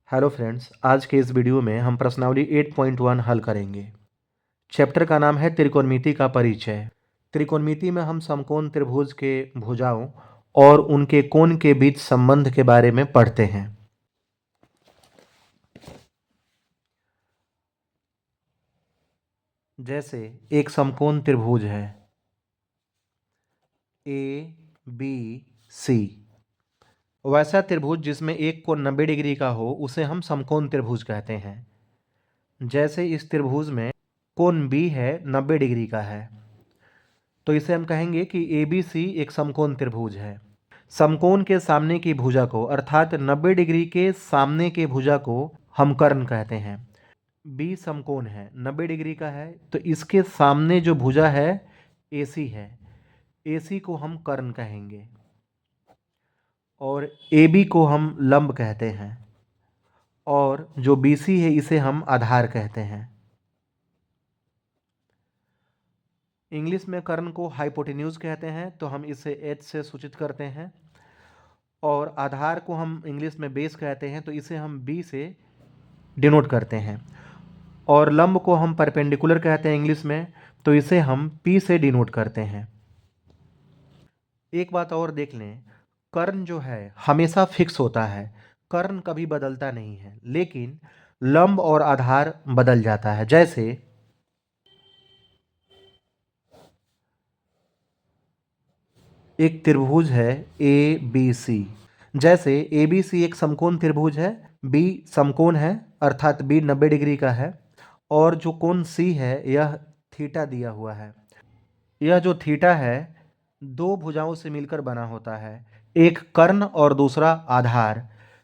Hello friends, आज के इस वीडियो में हम प्रश्नावली 8.1 हल करेंगे। चैप्टर का नाम है त्रिकोणमिति का परिचय। त्रिकोणमिति में हम समकोण त्रिभुज के भुजाओं और उनके कोण के बीच संबंध के बारे में पढ़ते हैं। जैसे एक समकोण त्रिभुज है ए बी सी। वैसा त्रिभुज जिसमें एक कोण 90 डिग्री का हो उसे हम समकोण त्रिभुज कहते हैं। जैसे इस त्रिभुज में कोण बी है 90 डिग्री का है, तो इसे हम कहेंगे कि ए बी सी एक समकोण त्रिभुज है। समकोण के सामने की भुजा को अर्थात 90 डिग्री के सामने के भुजा को हम कर्ण कहते हैं। बी समकोण है, 90 डिग्री का है, तो इसके सामने जो भुजा है AC है, AC को हम कर्ण कहेंगे और AB को हम लंब कहते हैं और जो BC है इसे हम आधार कहते हैं। इंग्लिश में कर्ण को हाइपोटेन्यूज कहते हैं, तो हम इसे H से सूचित करते हैं और आधार को हम इंग्लिश में बेस कहते हैं, तो इसे हम B से डिनोट करते हैं और लंब को हम परपेंडिकुलर कहते हैं इंग्लिश में, तो इसे हम P से डिनोट करते हैं। एक बात और देख लें, कर्ण जो है हमेशा फिक्स होता है, कर्ण कभी बदलता नहीं है, लेकिन लंब और आधार बदल जाता है। जैसे एक त्रिभुज है ए बी सी। जैसे ए बी सी एक समकोण त्रिभुज है, बी समकोण है अर्थात बी 90 डिग्री का है और जो कोण सी है यह थीटा दिया हुआ है। यह जो थीटा है दो भुजाओं से मिलकर बना होता है, एक कर्ण और दूसरा आधार।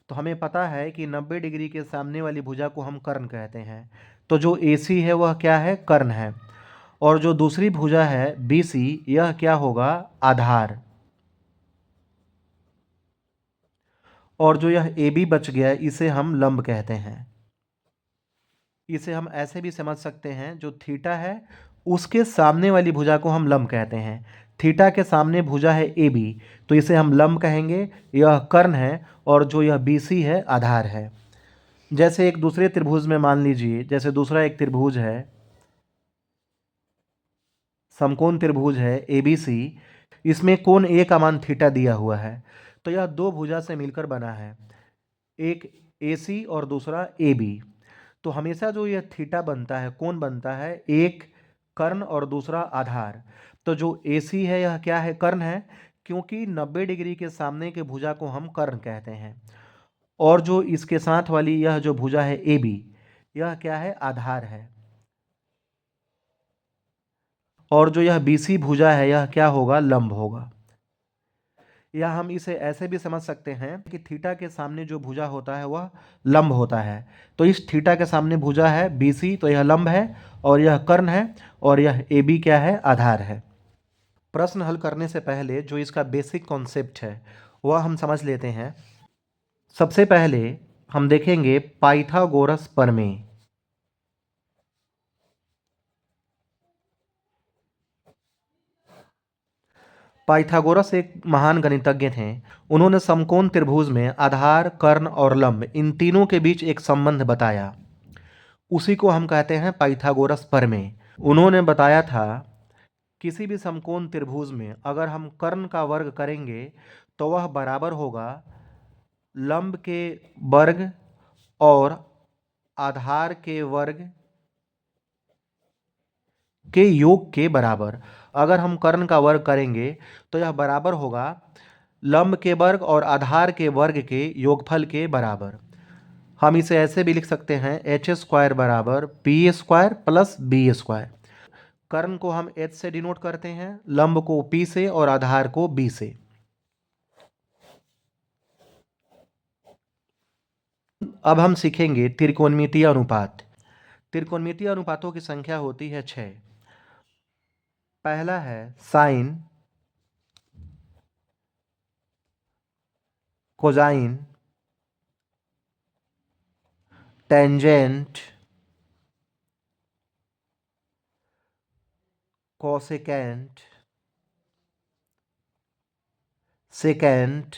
तो हमें पता है कि 90 डिग्री के सामने वाली भुजा को हम कर्ण कहते हैं, तो जो AC है वह क्या है, कर्ण है, और जो दूसरी भुजा है BC यह क्या होगा, आधार। और जो यह AB बच गया इसे हम लंब कहते हैं। इसे हम ऐसे भी समझ सकते हैं, जो थीटा है उसके सामने वाली भुजा को हम लंब कहते हैं। थीटा के सामने भुजा है AB, तो इसे हम लंब कहेंगे, यह कर्ण है और जो यह BC है आधार है। जैसे एक दूसरे त्रिभुज में मान लीजिए, जैसे दूसरा एक त्रिभुज है, समकोण त्रिभुज है ABC, इसमें कोण A का मान थीटा दिया हुआ है, तो यह दो भुजा से मिलकर बना है, एक AC और दूसरा AB। तो हमेशा जो यह थीटा बनता है, कोण बनता है, एक कर्ण और दूसरा आधार। तो जो AC है यह क्या है, कर्ण है, क्योंकि 90 डिग्री के सामने के भुजा को हम कर्ण कहते हैं। और जो इसके साथ वाली यह जो भुजा है AB, यह क्या है, आधार है। और जो यह BC भुजा है यह क्या होगा, लंब होगा। या हम इसे ऐसे भी समझ सकते हैं कि थीटा के सामने जो भुजा होता है वह लंब होता है, तो इस थीटा के सामने भुजा है BC, तो यह लंब है और यह कर्ण है और यह AB क्या है, आधार है। प्रश्न हल करने से पहले जो इसका बेसिक कॉन्सेप्ट है वह हम समझ लेते हैं। सबसे पहले हम देखेंगे पाइथागोरस प्रमेय। पाइथागोरस एक महान गणितज्ञ थे। उन्होंने समकोण त्रिभुज में आधार, कर्ण और लंब इन तीनों के बीच एक संबंध बताया, उसी को हम कहते हैं पाइथागोरस प्रमेय। उन्होंने बताया था किसी भी समकोण त्रिभुज में अगर हम कर्ण का वर्ग करेंगे तो वह बराबर होगा लंब के वर्ग और आधार के वर्ग के योग के बराबर। अगर हम कर्ण का वर्ग करेंगे तो यह बराबर होगा लंब के वर्ग और आधार के वर्ग के योगफल के बराबर। हम इसे ऐसे भी लिख सकते हैं, h² बराबर p² प्लस b²। कर्ण को हम h से डिनोट करते हैं, लंब को p से और आधार को b से। अब हम सीखेंगे त्रिकोणमितीय अनुपात। त्रिकोणमितीय अनुपातों की संख्या होती है 6। पहला है sine, cosine, tangent, cosecant, secant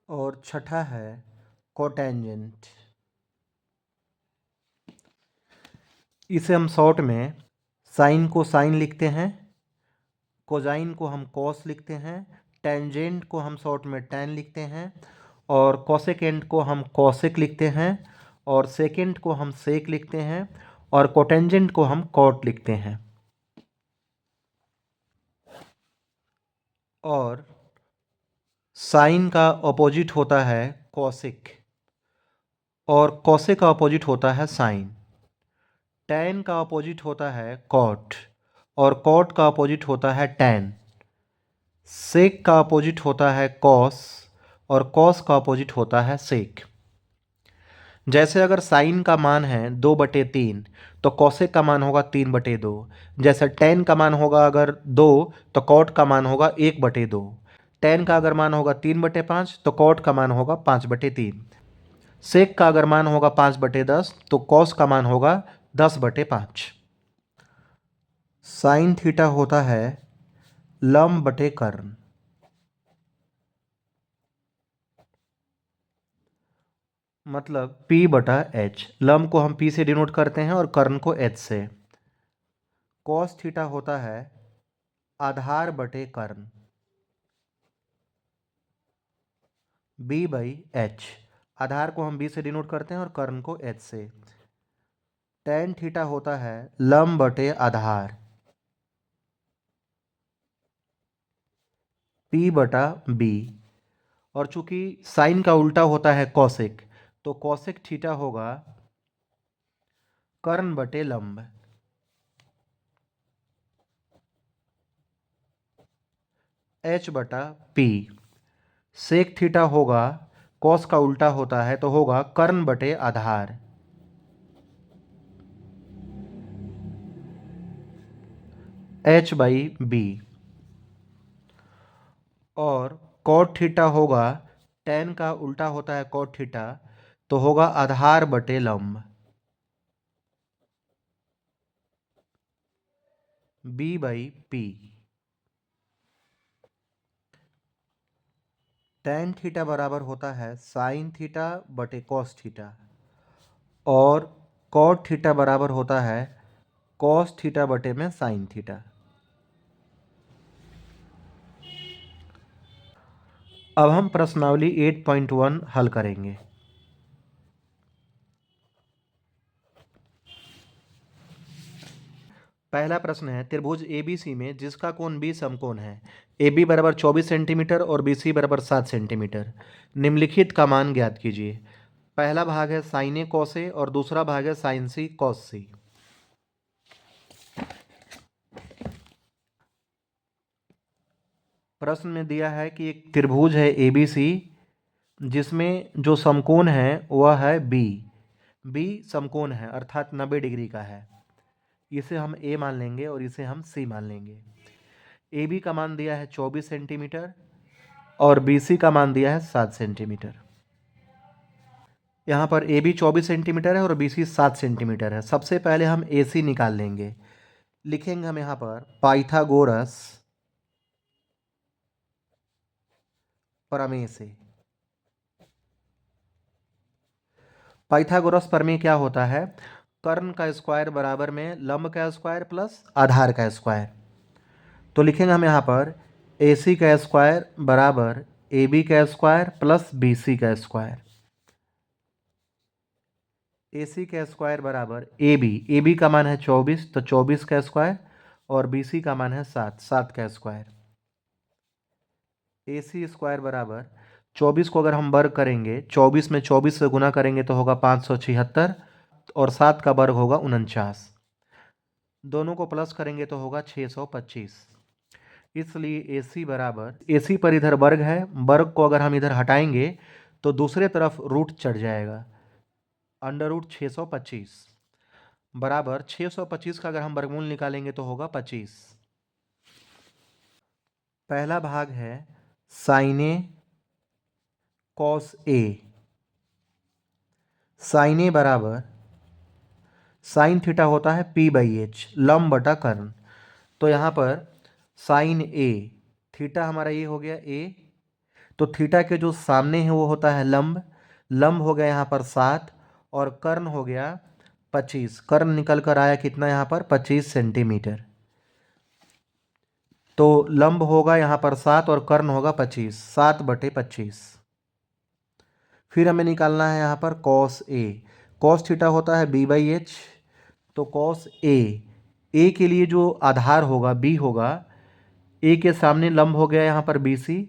और छठा है कोटेंजेंट। इसे हम शॉर्ट में साइन को साइन लिखते हैं, कोजाइन को हम कॉस लिखते हैं, टेंजेंट को हम शॉर्ट में टैन लिखते हैं, और कोसेकेंट को हम कॉसेक लिखते हैं, और सेकेंट को हम सेक लिखते हैं, और कोटेंजेंट को हम कॉट लिखते हैं। और साइन का ऑपोजिट होता है कॉसेक, और कॉसेक का ऑपोजिट होता है साइन। टैन का ऑपोजिट होता है कॉट, और कॉट का ऑपोजिट होता है टैन। सेक का अपोजिट होता है कॉस, और कॉस का अपोजिट होता है सेक। जैसे अगर साइन का मान है 2/3, तो कॉसेक का मान होगा 3/2। जैसे टेन का मान होगा अगर 2, तो कॉट का मान होगा 1/2। टेन का अगर मान होगा 3/5, तो कॉट का मान होगा 5/3। सेक का अगर मान होगा 5/10, तो कॉस का मान होगा 10/5। साइन थीटा होता है लंब बटे कर्ण। मतलब P/H। लंब को हम P से डिनोट करते हैं और कर्ण को H से। कॉस थीटा होता है आधार बटे कर्ण, B/H। आधार को हम B से डिनोट करते हैं और कर्ण को H से। टैन थीटा होता है लंब बटे आधार, P/B। और चूंकि साइन का उल्टा होता है कॉसेक, तो कॉसेक थीटा होगा कर्ण बटे लंब, H/P। सेक थीटा होगा, कॉस का उल्टा होता है तो होगा कर्ण बटे आधार, H/B। और कॉट थीटा होगा, टैन का उल्टा होता है कॉट थीटा, तो होगा आधार बटे लंब, B/P। टैन थीटा बराबर होता है साइन थीटा बटे कॉस थीटा, और कॉट थीटा बराबर होता है कॉस थीटा बटे में साइन थीटा। अब हम प्रश्नावली 8.1 हल करेंगे। पहला प्रश्न है, त्रिभुज ABC में जिसका कोण B समकोण है, AB बराबर 24 सेंटीमीटर और BC बराबर 7 सेंटीमीटर, निम्नलिखित का मान ज्ञात कीजिए। पहला भाग है साइन ए कॉस ए और दूसरा भाग है साइन सी कॉस सी। प्रश्न में दिया है कि एक त्रिभुज है ABC जिसमें जो समकोण है वह है B समकोण है अर्थात 90 डिग्री का है। इसे हम A मान लेंगे और इसे हम C मान लेंगे। AB का मान दिया है 24 सेंटीमीटर और BC का मान दिया है 7 सेंटीमीटर। यहाँ पर AB 24 सेंटीमीटर है और BC 7 सेंटीमीटर है। सबसे पहले हम AC निकाल लेंगे। लिखेंगे हम यहाँ पर पाइथागोरस प्रमेय से। पाइथागोरस प्रमेय क्या होता है? कर्ण का स्क्वायर बराबर में लंब का स्क्वायर प्लस आधार का स्क्वायर। तो लिखेंगे हम यहाँ पर AC का स्क्वायर बराबर AB का स्क्वायर प्लस BC का स्क्वायर। AC का स्क्वायर बराबर AB का मान है 24, तो 24 का स्क्वायर, और BC का मान है 7 का स्क्वायर। AC स्क्वायर बराबर 24 को अगर हम वर्ग करेंगे, 24 में 24 से गुना करेंगे तो होगा 576, और 7 का वर्ग होगा 49। दोनों को प्लस करेंगे तो होगा 625। इसलिए AC पर इधर वर्ग है, वर्ग को अगर हम इधर हटाएंगे तो दूसरे तरफ रूट चढ़ जाएगा, √625 बराबर 625 का अगर हम वर्गमूल निकालेंगे तो होगा 25। पहला भाग है sign A cos A. Sign ए बराबर साइन थीटा होता है P/H लंब बटा कर्ण। तो यहाँ पर साइन ए, थीटा हमारा ये हो गया A, तो थीटा के जो सामने है वो होता है लंब, लंब हो गया यहाँ पर 7, और कर्ण हो गया 25, कर्ण निकल कर आया कितना यहाँ पर 25 सेंटीमीटर। तो लंब होगा यहाँ पर 7 और कर्ण होगा 25, 7/25। फिर हमें निकालना है यहाँ पर कॉस ए। कॉस थीटा होता है b/h। तो कॉस ए के लिए जो आधार होगा b होगा, ए के सामने लंब हो गया यहाँ पर BC,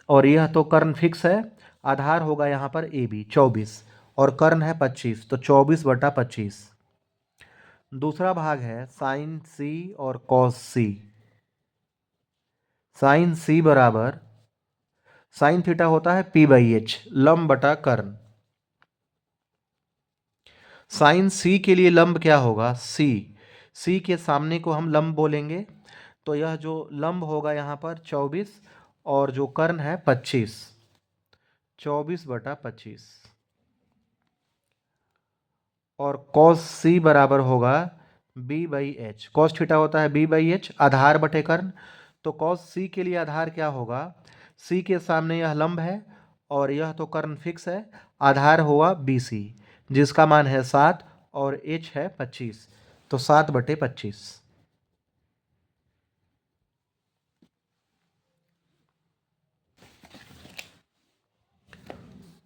और यह तो कर्ण फिक्स है, आधार होगा यहाँ पर AB 24 और कर्ण है 25, तो 24/25। दूसरा भाग है साइन C और कॉस C। साइन C बराबर साइन थीटा होता है p/h, लंब बटा कर्ण। साइन C के लिए लंब क्या होगा C के सामने को हम लंब बोलेंगे, तो यह जो लंब होगा यहाँ पर 24 और जो कर्ण है 25, 24/25। और cos C बराबर होगा b/h। cos थीटा होता है b/h, आधार बटे कर्ण। तो cos C के लिए आधार क्या होगा, C के सामने यह लंब है और यह तो कर्ण फिक्स है, आधार हुआ BC जिसका मान है 7 और h है 25, तो 7/25।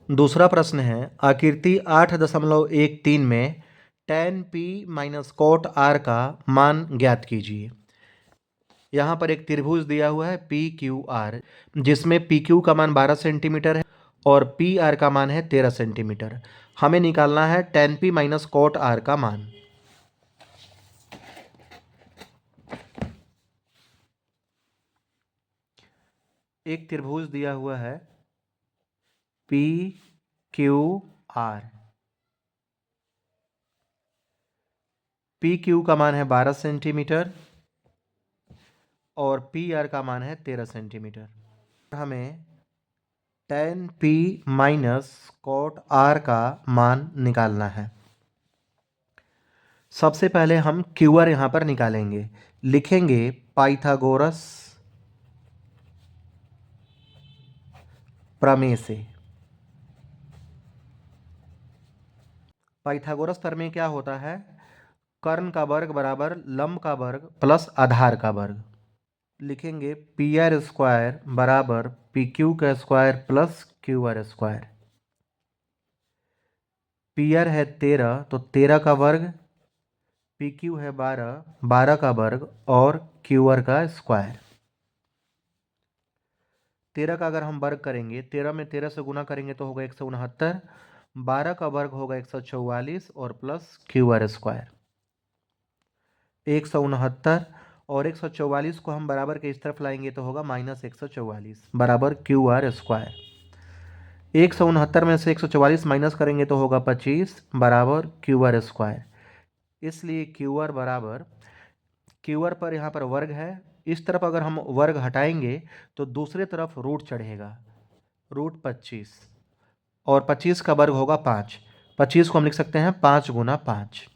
दूसरा प्रश्न है आकृति 8.13 में tan P minus cot R का मान ज्ञात कीजिए। यहाँ पर एक त्रिभुज दिया हुआ है PQR, जिसमें PQ का मान 12 सेंटीमीटर है और PR का मान है 13 सेंटीमीटर। हमें निकालना है tan P minus cot R का मान। एक त्रिभुज दिया हुआ है PQR, PQ का मान है 12 सेंटीमीटर और PR का मान है 13 सेंटीमीटर। हमें tan P minus cot R का मान निकालना है। सबसे पहले हम QR यहाँ पर निकालेंगे, लिखेंगे पाइथागोरस प्रमेय से। पाइथागोरस प्रमेय क्या होता है, कर्ण का वर्ग बराबर लंब का वर्ग प्लस आधार का वर्ग। लिखेंगे PR² बराबर PQ² प्लस QR²। PR है 13, तो 13 का वर्ग, PQ है 12, 12 का वर्ग और QR का स्क्वायर। 13 का अगर हम वर्ग करेंगे, 13 में 13 से गुना करेंगे तो होगा 169, 12 का वर्ग होगा 144 और प्लस QR²। 169 और 144 को हम बराबर के इस तरफ लाएंगे तो होगा -144 बराबर QR²। 169 में से 144 माइनस करेंगे तो होगा 25 बराबर QR²। इसलिए QR बराबर, QR पर यहाँ पर वर्ग है, इस तरफ अगर हम वर्ग हटाएंगे तो दूसरे तरफ रूट चढ़ेगा, रूट 25 और 25 का वर्ग होगा 5। 25 को हम लिख सकते हैं 5 गुना 5,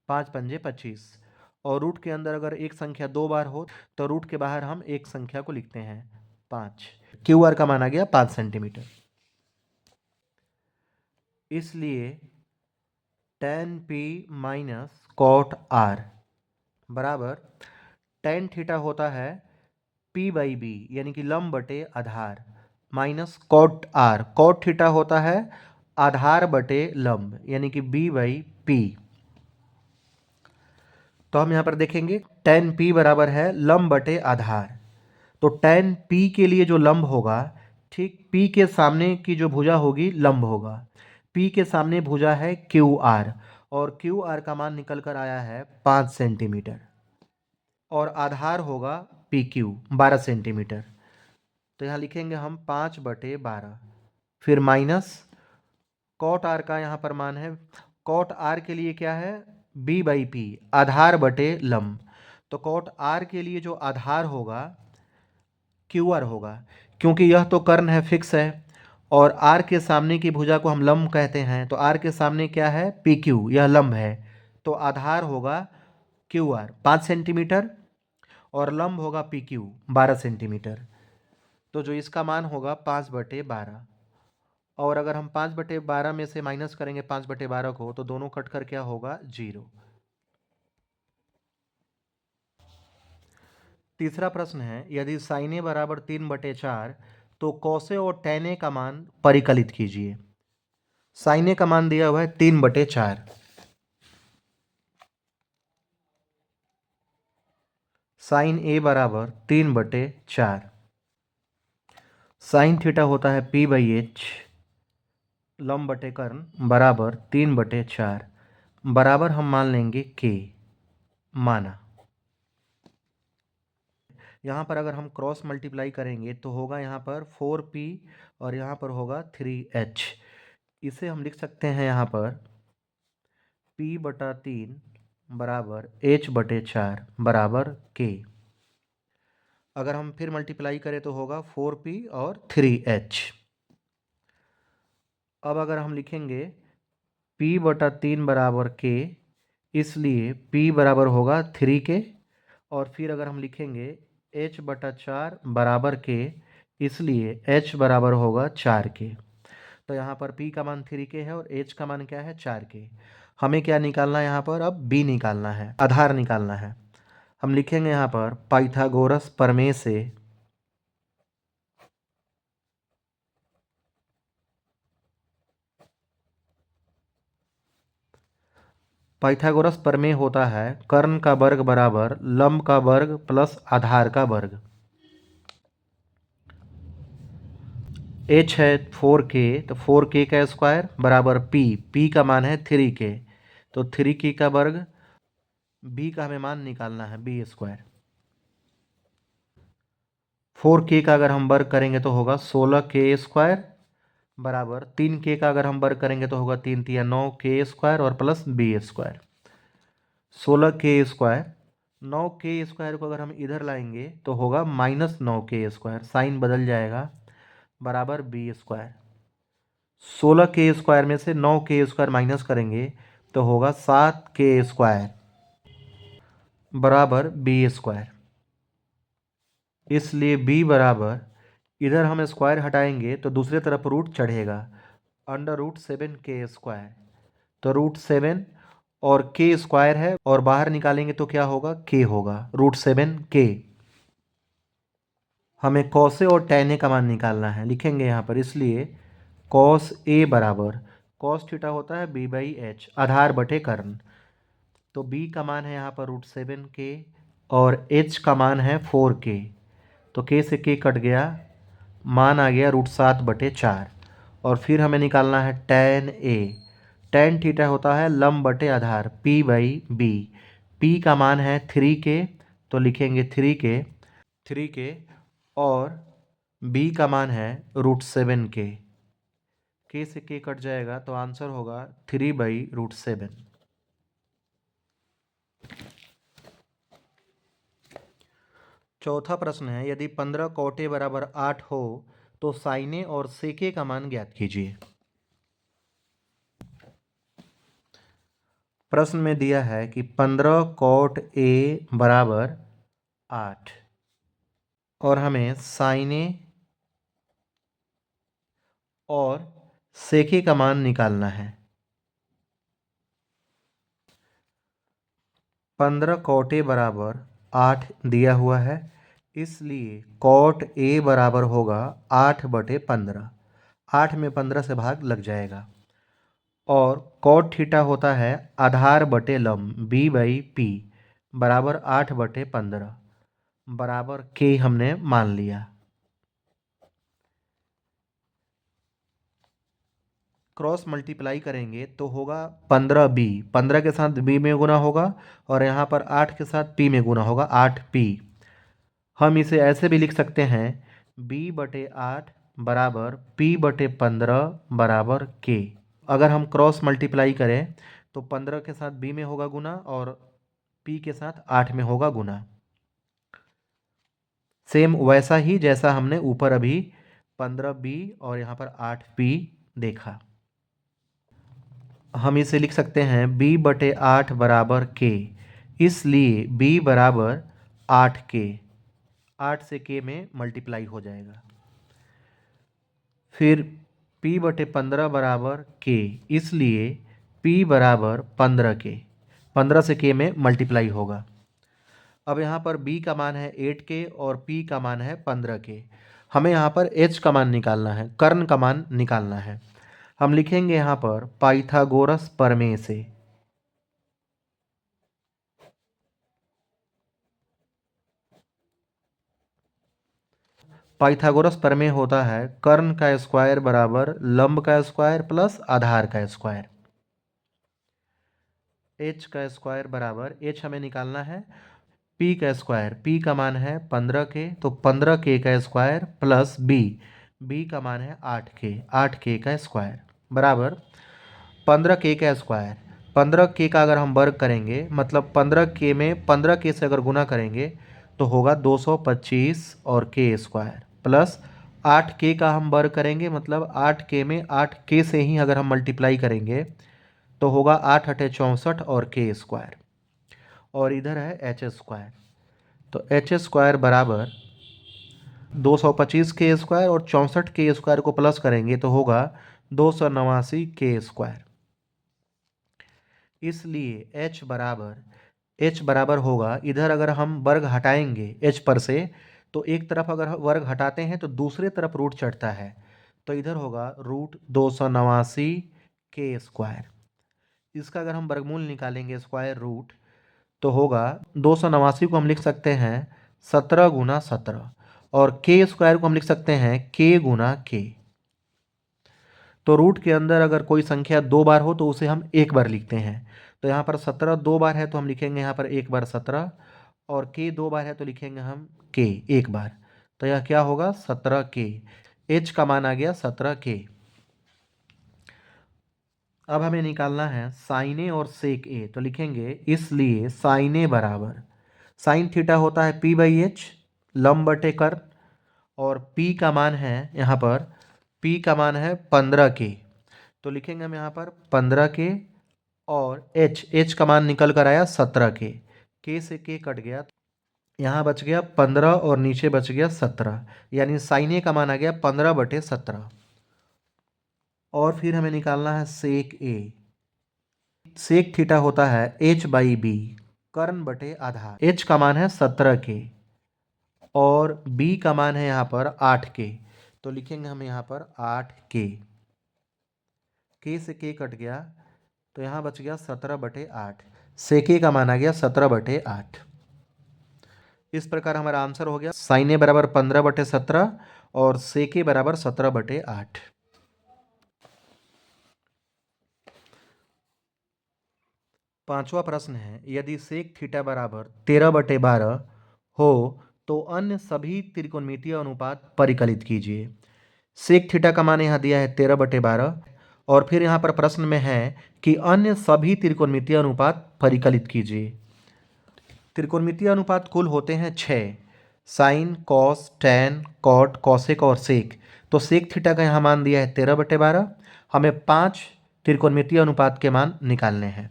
5 पंजे 25। और रूट के अंदर अगर एक संख्या 2 बार हो तो रूट के बाहर हम एक संख्या को लिखते हैं 5। QR का मान आ गया 5 सेंटीमीटर। इसलिए tan P minus cot R बराबर tan थीटा होता है P/B यानी कि लंब बटे आधार minus cot R, cot theta होता है आधार बटे लंब यानी कि B/P। तो हम यहाँ पर देखेंगे tan P बराबर है लंब बटे आधार, तो tan P के लिए जो लंब होगा, ठीक P के सामने की जो भुजा होगी लंब होगा। P के सामने भुजा है QR और QR का मान निकल कर आया है 5 सेंटीमीटर और आधार होगा PQ 12 सेंटीमीटर। तो यहाँ लिखेंगे हम 5/12, फिर माइनस cot R का यहाँ पर मान है, cot R के लिए क्या है B/P आधार बटे लंब। तो cot R के लिए जो आधार होगा QR होगा, क्योंकि यह तो कर्ण है फिक्स है और R के सामने की भुजा को हम लंब कहते हैं, तो R के सामने क्या है PQ, यह लंब है, तो आधार होगा QR 5 सेंटीमीटर और लंब होगा PQ 12 सेंटीमीटर। तो जो इसका मान होगा 5/12 और अगर हम 5/12 में से माइनस करेंगे 5/12 को तो दोनों कट कर क्या होगा 0। तीसरा प्रश्न है, यदि साइन ए बराबर 3/4 तो कॉसे और tan ए का मान परिकलित कीजिए। साइन ए का मान दिया हुआ है 3/4, साइन ए बराबर 3/4, साइन थीटा होता है p/h, लंब बटे कर्ण बराबर 3/4, बराबर हम मान लेंगे k, माना। यहाँ पर अगर हम क्रॉस मल्टीप्लाई करेंगे तो होगा यहाँ पर 4p और यहाँ पर होगा 3h। इसे हम लिख सकते हैं यहाँ पर p/3 बराबर h/4 बराबर k। अगर हम फिर मल्टीप्लाई करें तो होगा 4p और 3h। अब अगर हम लिखेंगे p/3 बराबर k, इसलिए p बराबर होगा 3k, और फिर अगर हम लिखेंगे h/4 बराबर k, इसलिए h बराबर होगा 4k। तो यहाँ पर p का मान 3k है और h का मान क्या है 4k। हमें क्या निकालना है यहाँ पर, अब b निकालना है, आधार निकालना है। हम लिखेंगे यहाँ पर पाइथागोरस प्रमेय से पाइथागोरस प्रमेय होता है कर्ण का वर्ग बराबर लंब का वर्ग प्लस आधार का वर्ग। h है 4k, तो 4k का स्क्वायर बराबर p का मान है 3k, तो 3k का वर्ग, b का हमें मान निकालना है b²। 4k का अगर हम वर्ग करेंगे तो होगा 16k² बराबर 3k का अगर हम वर्ग करेंगे तो होगा 3 तिया 9k² और प्लस b²। 16k², 9k² को अगर हम इधर लाएंगे तो होगा -9k², साइन बदल जाएगा, बराबर b²। 16k² में से 9k² माइनस करेंगे तो होगा 7k² बराबर b²। इसलिए b बराबर, इधर हम स्क्वायर हटाएंगे तो दूसरे तरफ रूट चढ़ेगा, √7k²। तो √7 और k² है और बाहर निकालेंगे तो क्या होगा k होगा, √7k। हमें कॉसे और tan ए का मान निकालना है, लिखेंगे यहाँ पर, इसलिए कॉस ए बराबर, कॉस थीटा होता है b/h, आधार बटे कर्ण। तो b का मान है यहाँ पर √7k और h का मान है 4k, तो k से k कट गया, मान आ गया √7/4। और फिर हमें निकालना है tan ए। tan थीटा होता है लंब बटे आधार p/b, p का मान है 3k, तो लिखेंगे 3k और b का मान है √7k, k से k कट जाएगा तो आंसर होगा 3/√7। चौथा प्रश्न है, यदि 15 cot A बराबर 8 हो तो sin A और sec A का मान ज्ञात कीजिए। प्रश्न में दिया है कि 15 cot A बराबर 8 और हमें sin A और sec A का मान निकालना है। 15 cot A बराबर 8 दिया हुआ है, इसलिए cot A बराबर होगा 8/15। 8 में 15 से भाग लग जाएगा। और cot थीटा होता है आधार बटे लंब b/p बराबर 8/15, बराबर k हमने मान लिया। क्रॉस मल्टीप्लाई करेंगे तो होगा 15b, 15 के साथ b में गुना होगा और यहाँ पर 8 के साथ p में गुना होगा, 8p। हम इसे ऐसे भी लिख सकते हैं b/8 बराबर p/15 बराबर k। अगर हम क्रॉस मल्टीप्लाई करें तो 15 के साथ b में होगा गुना और p के साथ 8 में होगा गुना, सेम वैसा ही जैसा हमने ऊपर अभी 15b और यहाँ पर 8p देखा। हम इसे लिख सकते हैं b/8 बराबर k, इसलिए b बराबर 8k, 8 से k में मल्टीप्लाई हो जाएगा। फिर P/15 बराबर K, इसलिए P बराबर 15 K, 15 से K में मल्टीप्लाई होगा। अब यहाँ पर B का मान है 8K और P का मान है 15K। हमें यहाँ पर H का मान निकालना है, कर्ण का मान निकालना है। हम लिखेंगे यहाँ पर पाइथागोरस प्रमेय से। पाइथागोरस प्रमेय होता है कर्ण का स्क्वायर बराबर लंब का स्क्वायर प्लस आधार का स्क्वायर। H का स्क्वायर बराबर, H हमें निकालना है, P का स्क्वायर, P का मान है 15K, तो 15K का स्क्वायर प्लस B का मान है 8K, 8K का स्क्वायर बराबर 15K का स्क्वायर। 15K का अगर हम वर्ग करेंगे, मतलब 15K में 15K से अगर गुना करेंगे तो होगा 225 और K स्क्वायर, प्लस 8K का हम वर्ग करेंगे, मतलब 8K में 8K से ही अगर हम मल्टीप्लाई करेंगे तो होगा 8 अठे 64 और K स्क्वायर, और इधर है H स्क्वायर। तो H स्क्वायर बराबर 225 K स्क्वायर और 64 K स्क्वायर को प्लस करेंगे तो होगा 289 K स्क्वायर। इसलिए H बराबर होगा, इधर अगर हम वर्ग हटाएंगे H पर से तो एक तरफ अगर वर्ग हटाते हैं तो दूसरे तरफ रूट चढ़ता है, तो इधर होगा √289 K स्क्वायर। इसका अगर हम वर्गमूल निकालेंगे स्क्वायर रूट तो होगा 289 को हम लिख सकते हैं 17 गुना 17, और K स्क्वायर को हम लिख सकते हैं K गुना K। तो रूट के अंदर अगर कोई संख्या 2 बार हो तो उसे हम एक बार लिखते हैं। तो यहाँ पर 17 2 बार है तो हम लिखेंगे यहाँ पर एक बार 17, और K 2 बार है तो लिखेंगे हम K एक बार। तो यह क्या होगा 17K। H का मान आ गया 17K। अब हमें निकालना है साइन ए और सेक ए, तो लिखेंगे इसलिए साइन ए बराबर, साइन थीटा होता है P/H लंब बटे कर्ण, और P का मान है यहाँ पर, P का मान है 15K, तो लिखेंगे हम यहाँ पर 15K, और H का मान निकल कर आया 17K, K से K कट गया, यहाँ बच गया 15 और नीचे बच गया 17, यानी साइन ए का मान आ गया 15/17। और फिर हमें निकालना है सेक ए। सेक थीटा होता है H/B कर्ण बटे आधार। H का मान है 17K और B का मान है यहाँ पर 8K, तो लिखेंगे हम यहाँ पर 8K। K से K कट गया तो यहाँ बच गया 17/8, सेक ए का मान आ गया 17/8। इस प्रकार हमारा आंसर हो गया साइन ए बराबर 15/17 और सेक ए बराबर 17/8। पांचवा प्रश्न है, यदि सेक थीटा बराबर 13/12 हो तो अन्य सभी त्रिकोणमितीय अनुपात परिकलित कीजिए। सेक थीटा का मान यहाँ दिया है 13/12, और फिर यहाँ पर प्रश्न में है कि अन्य सभी त्रिकोणमितीय अनुपात परिकलित कीजिए। त्रिकोणमितीय अनुपात कुल होते हैं 6, sine, cos, tan, cot, cosec और सेक। तो सेक थीटा का यहाँ मान दिया है 13/12। हमें 5 त्रिकोणमितीय अनुपात के मान निकालने हैं।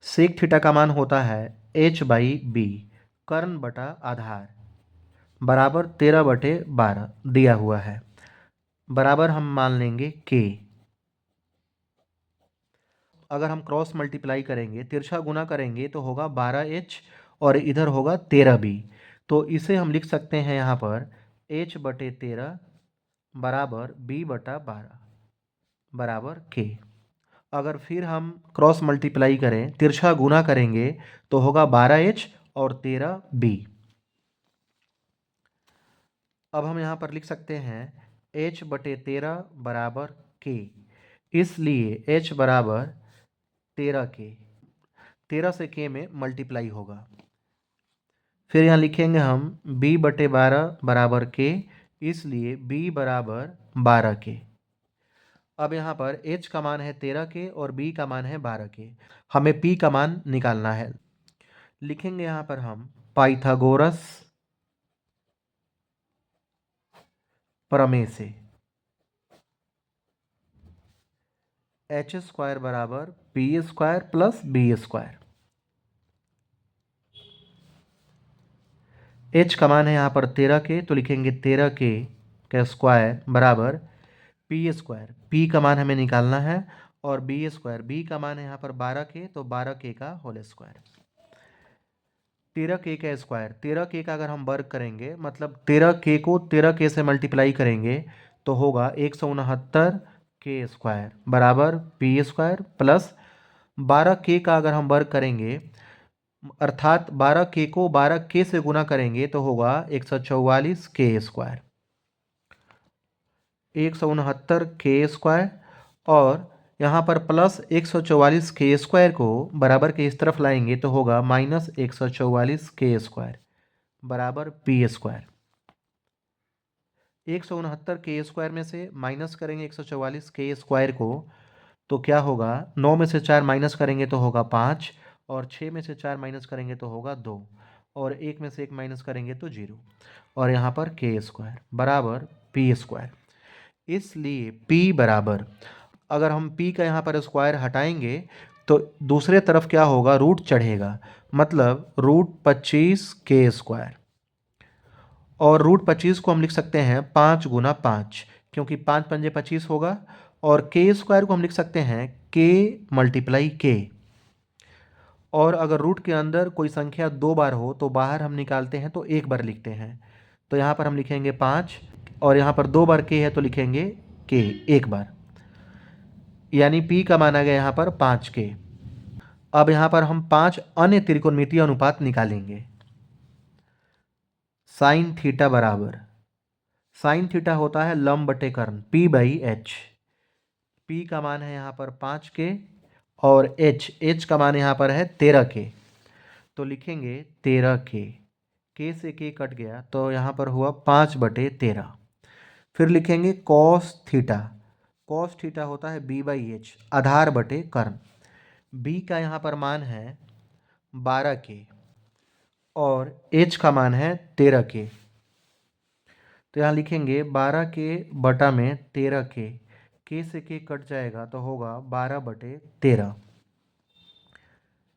सेक थीटा का मान होता है H/B कर्ण बटा आधार बराबर 13/12 दिया हुआ है, बराबर हम मान लेंगे K। अगर हम क्रॉस मल्टीप्लाई करेंगे, तिरछा गुना करेंगे तो होगा 12H और इधर होगा 13B, तो इसे हम लिख सकते हैं यहाँ पर H/13 बराबर B/12 बराबर K। अगर फिर हम क्रॉस मल्टीप्लाई करें, तिरछा गुना करेंगे तो होगा 12H और 13B। अब हम यहाँ पर लिख सकते हैं H/13 बराबर K, इसलिए H बराबर 13K, 13 से K में मल्टीप्लाई होगा। फिर यहाँ लिखेंगे हम B/12 बराबर K, इसलिए B बराबर 12K। अब यहाँ पर H का मान है 13K और B का मान है 12K। हमें P का मान निकालना है। लिखेंगे यहाँ पर हम पाइथागोरस प्रमेय से H स्क्वायर बराबर P square plus B square. H का मान है यहाँ पर 13K, तो लिखेंगे 13K का स्क्वायर बराबर पी स्क्वायर, पी का मान हमें निकालना है, और बी स्क्वायर, बी का मान है यहाँ पर 12k, तो 12k का होल स्क्वायर। 13k का स्क्वायर, 13k का अगर हम वर्ग करेंगे, मतलब 13k को 13k से मल्टीप्लाई करेंगे तो होगा 169k स्क्वायर बराबर पी स्क्वायर, प्लस 12k का अगर हम वर्ग करेंगे, अर्थात 12k को 12k से गुना करेंगे तो होगा 144k स्क्वायर, 169k स्क्वायर, और यहाँ पर प्लस 144k स्क्वायर को बराबर के इस तरफ लाएंगे तो होगा माइनस 144k स्क्वायर बराबर पी स्क्वायर। 169k स्क्वायर में से माइनस करेंगे 144k स्क्वायर को तो क्या होगा, 9 में से 4 माइनस करेंगे तो होगा 5, और 6 में से 4 माइनस करेंगे तो होगा 2, और 1 में से 1 माइनस करेंगे तो 0, और यहाँ पर k स्क्वायर बराबर पी स्क्वायर। इसलिए p बराबर, अगर हम p का यहाँ पर स्क्वायर हटाएंगे तो दूसरे तरफ क्या होगा, रूट चढ़ेगा, मतलब √25k स्क्वायर, और √25 को हम लिख सकते हैं 5 गुना 5, क्योंकि 5 पंजे 25 होगा, और k स्क्वायर को हम लिख सकते हैं k मल्टीप्लाई k, और अगर रूट के अंदर कोई संख्या 2 बार हो तो बाहर हम निकालते हैं तो 1 बार लिखते हैं, तो यहाँ पर हम लिखेंगे 5, और यहाँ पर 2 बार k है तो लिखेंगे k 1 बार, यानी p का मान आ गया यहाँ पर 5k। अब यहाँ पर हम 5 अन्य त्रिकोणमितीय अनुपात निकालेंगे। साइन थीटा बराबर, साइन थीटा होता है लंब बटे कर्ण p/h, p का मान है यहाँ पर 5k, और h का मान यहाँ पर है 13k, तो लिखेंगे 13k, k से k कट गया तो यहाँ पर हुआ 5/13। फिर लिखेंगे कॉस थीटा, कॉस थीटा होता है b/h आधार बटे कर्ण, b का यहाँ पर मान है 12k, और h का मान है 13k, तो यहाँ लिखेंगे 12k बटा में 13k, k से k कट जाएगा तो होगा 12/13।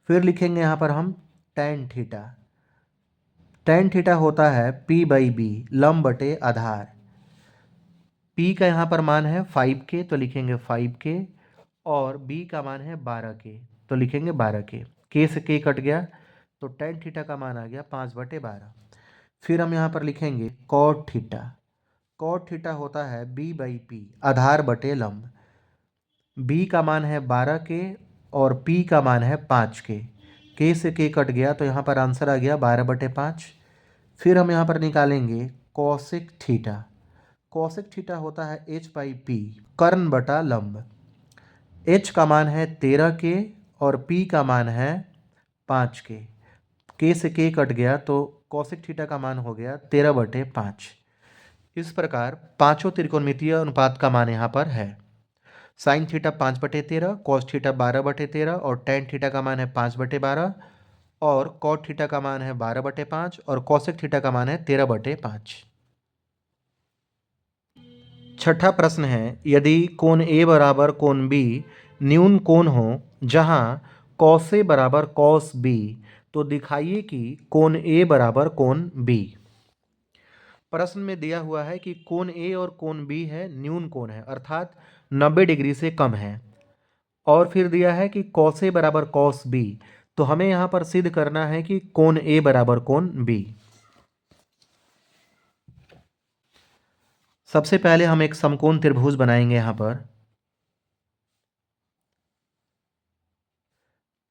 फिर लिखेंगे यहाँ पर हम tan थीटा, tan थीटा होता है p/b लंब बटे आधार, p का यहाँ पर मान है 5k तो लिखेंगे 5k, और b का मान है 12k तो लिखेंगे 12k, k से k कट गया तो tan थीटा का मान आ गया 5/12। फिर हम यहाँ पर लिखेंगे cot थीटा, cot थीटा होता है b/p आधार बटे लंब, b का मान है 12k और p का मान है 5k, k से k कट गया तो यहाँ पर आंसर आ गया 12/5। फिर हम यहाँ पर निकालेंगे कॉसेक थीटा, कॉसेक थीटा होता है h/p कर्ण बटा लंब, h का मान है 13k और p का मान है 5k, k से k कट गया तो कॉसेक थीटा का मान हो गया 13/5। इस प्रकार पांचों त्रिकोणमितीय अनुपात का मान यहाँ पर है। साइन थीटा 5/13, कॉस थीटा 12/13, और टैन थीटा का मान है 5/12, और कॉट थीटा का मान है 12/5, और कॉसेक थीटा का मान है 13/5। छठा प्रश्न है, यदि कोण A बराबर कोण B न्यून कोण हो जहां कॉस A बराबर कॉस B, तो दिखाइए कि कोण A बराबर कोण B। प्रश्न में दिया हुआ है कि कोण A और कोण B है न्यून कोण है, अर्थात 90 डिग्री से कम है, और फिर दिया है कि कॉस A बराबर कॉस B, तो हमें यहाँ पर सिद्ध करना है कि कोण A बराबर कोण B। सबसे पहले हम एक समकोण त्रिभुज बनाएंगे। यहाँ पर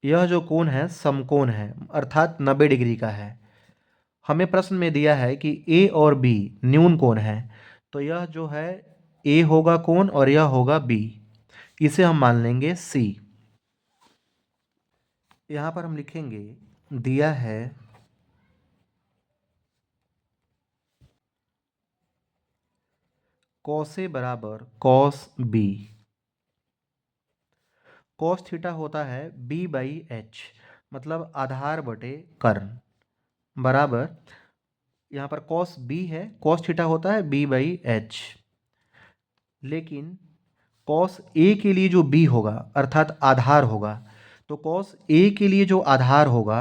यह जो कोण है समकोण है, अर्थात 90 डिग्री का है। हमें प्रश्न में दिया है कि ए और बी न्यून कोण है, तो यह जो है ए होगा कोण और यह होगा बी, इसे हम मान लेंगे सी। यहाँ पर हम लिखेंगे दिया है कॉस ए बराबर कॉस बी, कॉस थीटा होता है b/h मतलब आधार बटे कर्ण बराबर, यहाँ पर कॉस b है, कॉस थीटा होता है b/h, लेकिन कॉस a के लिए जो b होगा अर्थात आधार होगा, तो कॉस a के लिए जो आधार होगा,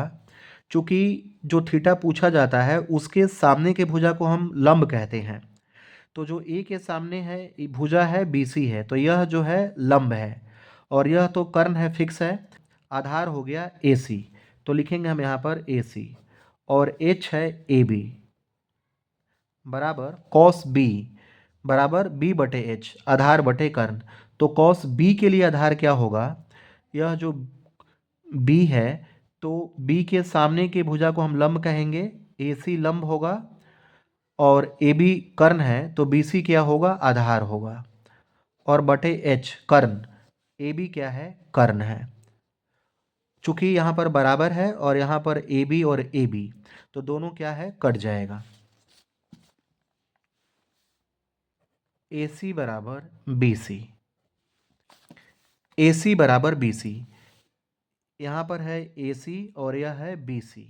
चूंकि जो थीटा पूछा जाता है उसके सामने के भुजा को हम लंब कहते हैं, तो जो ए के सामने है भुजा है BC है, तो यह जो है लंब है, और यह तो कर्ण है, फिक्स है। आधार हो गया AC, तो लिखेंगे हम यहाँ पर AC, और H है AB बराबर कॉस B बराबर B बटे H, आधार बटे कर्ण। तो कॉस B के लिए आधार क्या होगा, यह जो B है, तो B के सामने की भुजा को हम लंब कहेंगे, AC लंब होगा, और AB कर्ण है, तो BC क्या होगा, आधार होगा, और बटे H कर्ण, AB क्या है, कर्ण है। चूंकि यहाँ पर बराबर है और यहाँ पर AB और AB, तो दोनों क्या है, कट जाएगा। AC बराबर BC, AC बराबर BC, यहाँ पर है AC और यह है BC।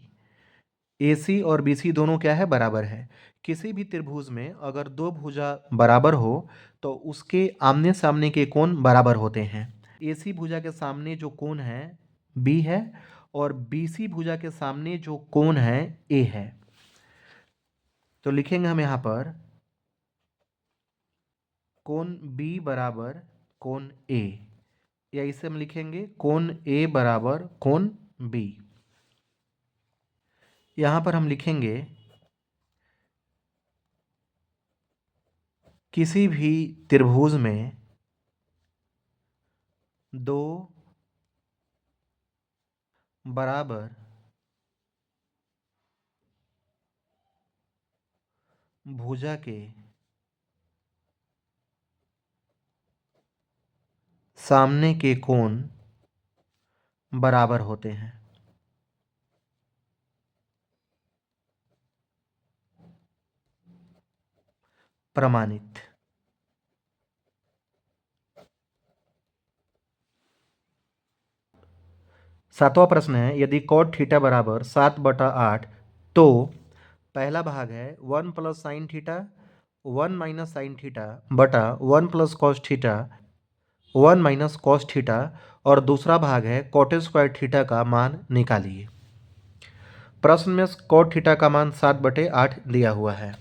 AC और BC दोनों क्या है, बराबर है। किसी भी त्रिभुज में अगर दो भुजा बराबर हो तो उसके आमने सामने के कोण बराबर होते हैं। AC भुजा के सामने जो कोण है B है, और BC भुजा के सामने जो कोण है A है। तो लिखेंगे हम यहाँ पर कोण B बराबर कोण A, या इसे हम लिखेंगे कोण A बराबर कोण B। यहाँ पर हम लिखेंगे किसी भी त्रिभुज में दो बराबर भुजा के सामने के कोण बराबर होते हैं। प्रमाणित। 7वां प्रश्न है, यदि cot थीटा बराबर 7/8, तो पहला भाग है 1 plus sine theta 1 minus sine theta बटा 1 plus cos theta 1 minus cos theta, और दूसरा भाग है कॉट स्क्वायर थीटा का मान निकालिए। प्रश्न में कॉट थीटा का मान 7/8 दिया हुआ है।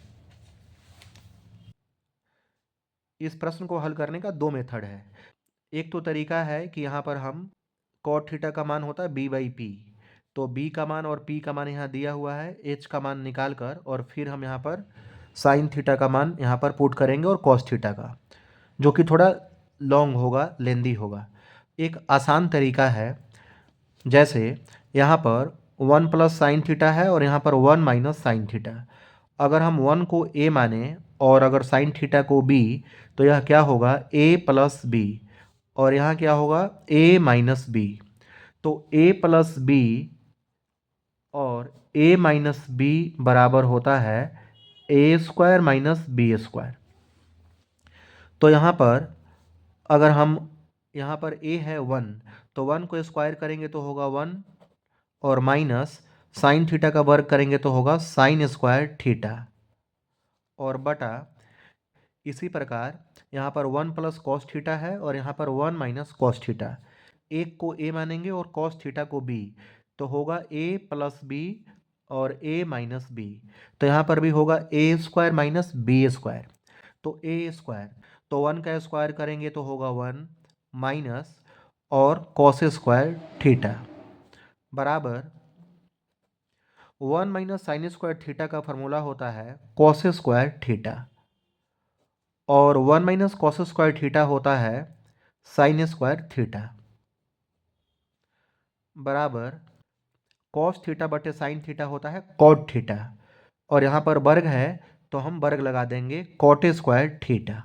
इस प्रश्न को हल करने का दो मेथड है। एक तो तरीका है कि यहाँ पर हम कॉट थीटा का मान होता है B/P, तो B का मान और P का मान यहाँ दिया हुआ है, H का मान निकाल कर, और फिर हम यहाँ पर साइन थीटा का मान यहाँ पर पुट करेंगे और कॉस थीटा का, जो कि थोड़ा लॉन्ग होगा, लेंदी होगा। एक आसान तरीका है, जैसे यहाँ पर 1 प्लस साइन थीटा है और यहाँ पर 1 माइनस साइन थीटा। अगर हम 1 को A माने और अगर साइन थीटा को B, तो यह क्या होगा, A प्लस B, और यहाँ क्या होगा, A माइनस B। तो A प्लस B और A माइनस B बराबर होता है A square minus B square. तो यहाँ पर अगर हम यहाँ पर A है 1, तो 1 को स्क्वायर करेंगे तो होगा 1, और माइनस साइन थीटा का वर्ग करेंगे तो होगा साइन स्क्वायर थीटा, और बटा इसी प्रकार यहाँ पर 1 प्लस कॉस थीटा है और यहाँ पर 1 माइनस कॉस थीटा। एक को A मानेंगे और कॉस थीटा को B, तो होगा A प्लस B और A माइनस B। तो यहाँ पर भी होगा A square minus B square, तो A स्क्वायर, तो 1 का स्क्वायर करेंगे तो होगा 1 माइनस और कॉस स्क्वायर थीटा बराबर 1 माइनस साइन स्क्वायर थीटा का फॉर्मूला होता है कॉस स्क्वायर थीटा, और 1 माइनस कॉस स्क्वायर थीटा होता है साइन स्क्वायर थीटा बराबर कॉस थीटा बटे साइन थीटा होता है कॉट थीटा, और यहाँ पर वर्ग है तो हम वर्ग लगा देंगे कॉट स्क्वायर थीटा।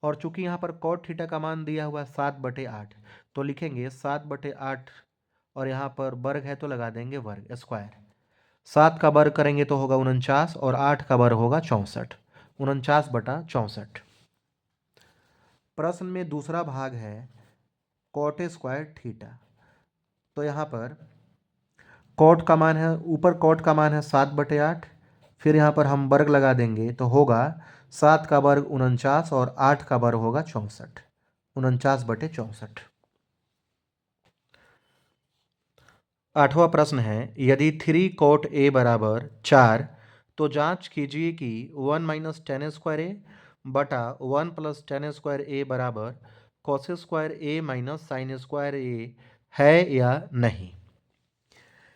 और चूंकि यहाँ पर कॉट थीटा का मान दिया हुआ है 7/8, तो लिखेंगे 7/8, और यहाँ पर वर्ग है तो लगा देंगे वर्ग स्क्वायर। 7 का वर्ग करेंगे तो होगा 49, और 8 का वर्ग होगा 64, 49/64। प्रश्न में दूसरा भाग है कॉट स्क्वायर थीटा। तो यहाँ पर कॉट का मान है, ऊपर कॉट का मान है 7/8, फिर यहाँ पर हम वर्ग लगा देंगे तो होगा 7 का वर्ग 49 और 8 का वर्ग होगा 64, 49/64। 8वां प्रश्न है, यदि 3 cot A बराबर 4, तो जांच कीजिए कि 1 माइनस टेन स्क्वायर ए बटा 1 प्लस टेन स्क्वायर ए बराबर cos square A minus sine square ए है या नहीं।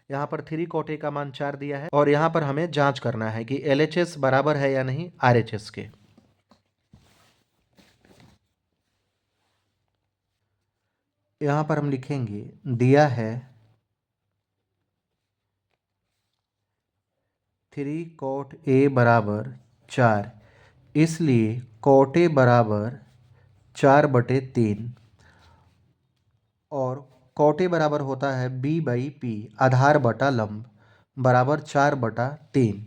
यहाँ पर 3 कॉट ए का मान 4 दिया है और यहाँ पर हमें जांच करना है कि LHS बराबर है या नहीं RHS के। यहाँ पर हम लिखेंगे दिया है 3 कॉट ए बराबर 4, इसलिए कॉट ए बराबर 4/3 और कॉट ए बराबर होता है B/P आधार बटा लंब बराबर 4/3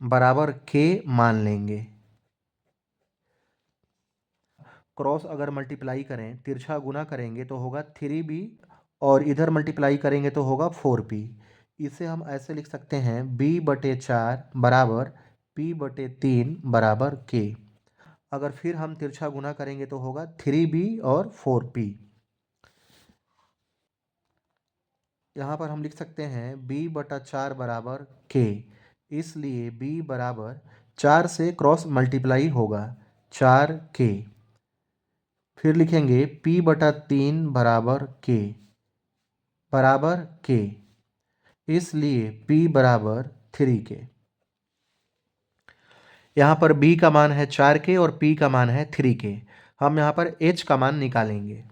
बराबर के मान लेंगे। क्रॉस अगर मल्टीप्लाई करें, तिरछा गुना करेंगे तो होगा 3B और इधर मल्टीप्लाई करेंगे तो होगा 4P। इसे हम ऐसे लिख सकते हैं B/4 बराबर P/3 बराबर K। अगर फिर हम तिरछा गुना करेंगे तो होगा 3B और 4P। यहाँ पर हम लिख सकते हैं B/4 बराबर K, इसलिए B बराबर 4 से क्रॉस मल्टीप्लाई होगा 4K। फिर लिखेंगे P/3 बराबर K, इसलिए P बराबर 3K। यहाँ पर B का मान है 4K और P का मान है 3K। हम यहाँ पर H का मान निकालेंगे।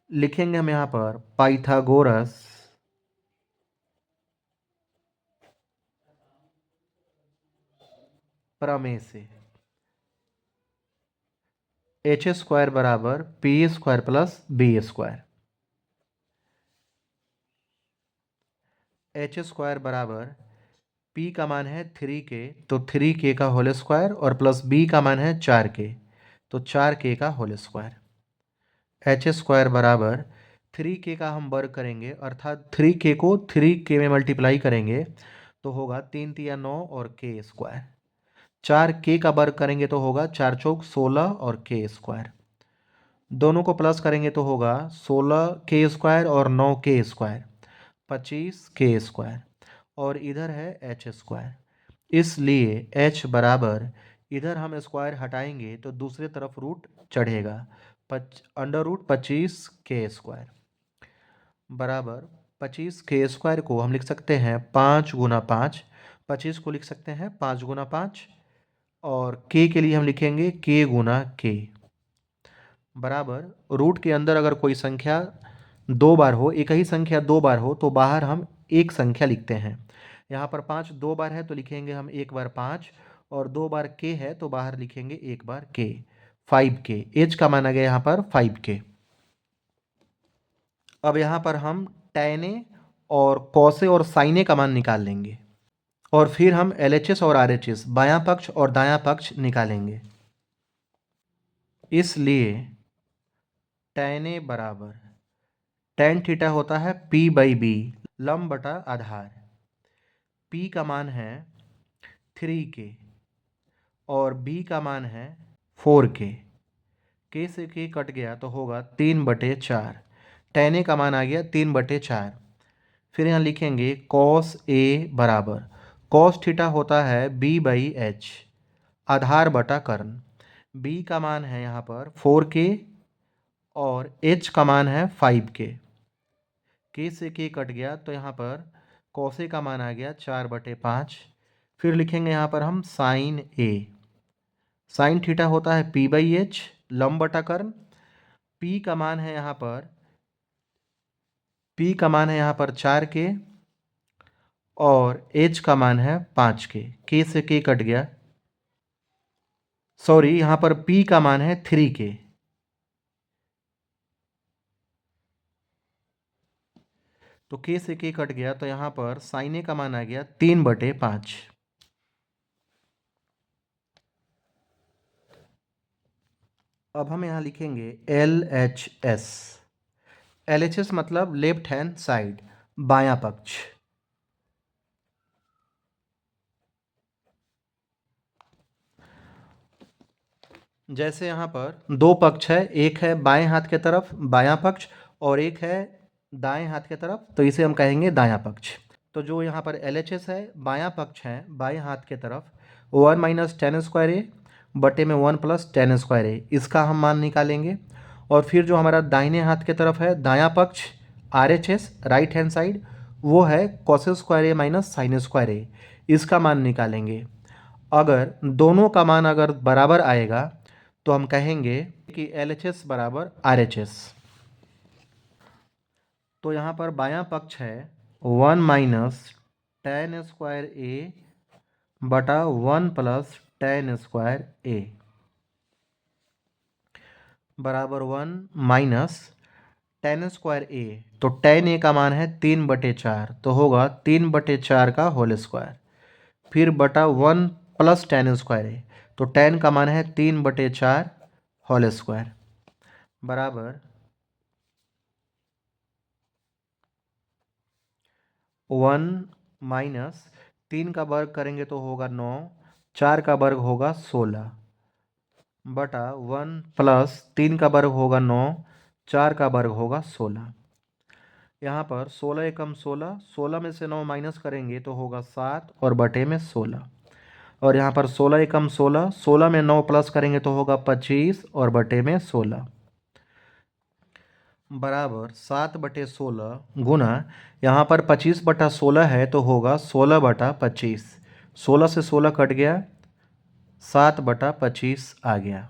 लिखेंगे हम यहाँ पर पाइथागोरस प्रमेय से H² बराबर P² प्लस B²। H² बराबर P का मान है 3K, तो 3K का होल स्क्वायर और प्लस B का मान है 4K, तो 4K का होल स्क्वायर। H² बराबर 3K का हम वर्ग करेंगे, अर्थात 3K को 3K में मल्टीप्लाई करेंगे तो होगा 3 तिया 9 और K²। 4K का वर्ग करेंगे तो होगा 4 चौक 16 और K²। दोनों को प्लस करेंगे तो होगा 16K² और 9K², 25K²। और इधर है H², इसलिए H बराबर इधर हम स्क्वायर हटाएंगे तो दूसरे तरफ रूट चढ़ेगा, √25K² बराबर 25K² को हम लिख सकते हैं 5 गुना 5, 25 को लिख सकते हैं 5 गुना 5 और K के लिए हम लिखेंगे K गुना K बराबर रूट के अंदर अगर कोई संख्या 2 बार हो, एक ही संख्या 2 बार हो तो बाहर हम एक संख्या लिखते हैं। यहाँ पर 5 2 बार है तो लिखेंगे हम 1 बार 5 और 2 बार K है तो बाहर लिखेंगे 1 बार K, 5K। H का माना गया यहाँ पर 5K। अब यहाँ पर हम tan A और cos A और sin A का मान निकाल लेंगे और फिर हम LHS और RHS बायां पक्ष और दायां पक्ष निकालेंगे। इसलिए tan A बराबर tan थीटा होता है P/B लंब बटा आधार। P का मान है 3K और B का मान है 4K। K से K कट गया तो होगा 3/4। tan A का मान आ गया 3/4। फिर यहाँ लिखेंगे cos A बराबर cos थीटा होता है B/H आधार बटा कर्ण। B का मान है यहाँ पर 4K और H का मान है 5K। K से K कट गया तो यहाँ पर cos A का मान आ गया 4/5। फिर लिखेंगे यहाँ पर हम sin A। sin थीटा होता है P/H लंब बटा कर्ण। P का मान है यहाँ पर 4K और H का मान है 5K। K से K कट गया, सॉरी यहाँ पर P का मान है 3K। तो K से K कट गया तो यहाँ पर sin A का मान आ गया 3/5। अब हम यहाँ लिखेंगे LHS। LHS मतलब लेफ्ट हैंड साइड, बायां पक्ष। जैसे यहाँ पर दो पक्ष है, एक है बाएं हाथ के तरफ बायां पक्ष और एक है दाएं हाथ के तरफ, तो इसे हम कहेंगे दायां पक्ष। तो जो यहाँ पर LHS है बायां पक्ष है बाएं हाथ के तरफ 1 माइनस टेन स्क्वायर ए बटे में 1 प्लस टेन स्क्वायर ए, इसका हम मान निकालेंगे। और फिर जो हमारा दाहिने हाथ के तरफ है दायां पक्ष RHS राइट हैंड साइड, वो है cos square A minus sine square ए, इसका मान निकालेंगे। अगर दोनों का मान अगर बराबर आएगा तो हम कहेंगे कि LHS बराबर RHS। तो यहाँ पर बायां पक्ष है 1 माइनस टेन स्क्वायर ए बटा 1 प्लस टेन स्क्वायर ए बराबर 1 माइनस टेन स्क्वायर ए, तो टेन ए का मान है 3/4, तो होगा 3/4 का होल स्क्वायर, फिर बटा 1 प्लस टेन स्क्वायर ए, तो टेन का मान है 3/4 होल स्क्वायर बराबर 1 माइनस 3 का वर्ग करेंगे तो होगा 9, 4 का वर्ग होगा 16 बटा 1 प्लस 3 का वर्ग होगा 9, 4 का वर्ग होगा 16। यहाँ पर 16 एकम 16, 16 में से 9 माइनस करेंगे तो होगा 7 और बटे में 16। और यहाँ पर 16 एकम 16, 16 में 9 प्लस करेंगे तो होगा 25 और बटे में 16 बराबर 7/16 गुना, यहाँ पर 25/16 है तो होगा 16/25, 16 से 16 कट गया, 7/25 आ गया।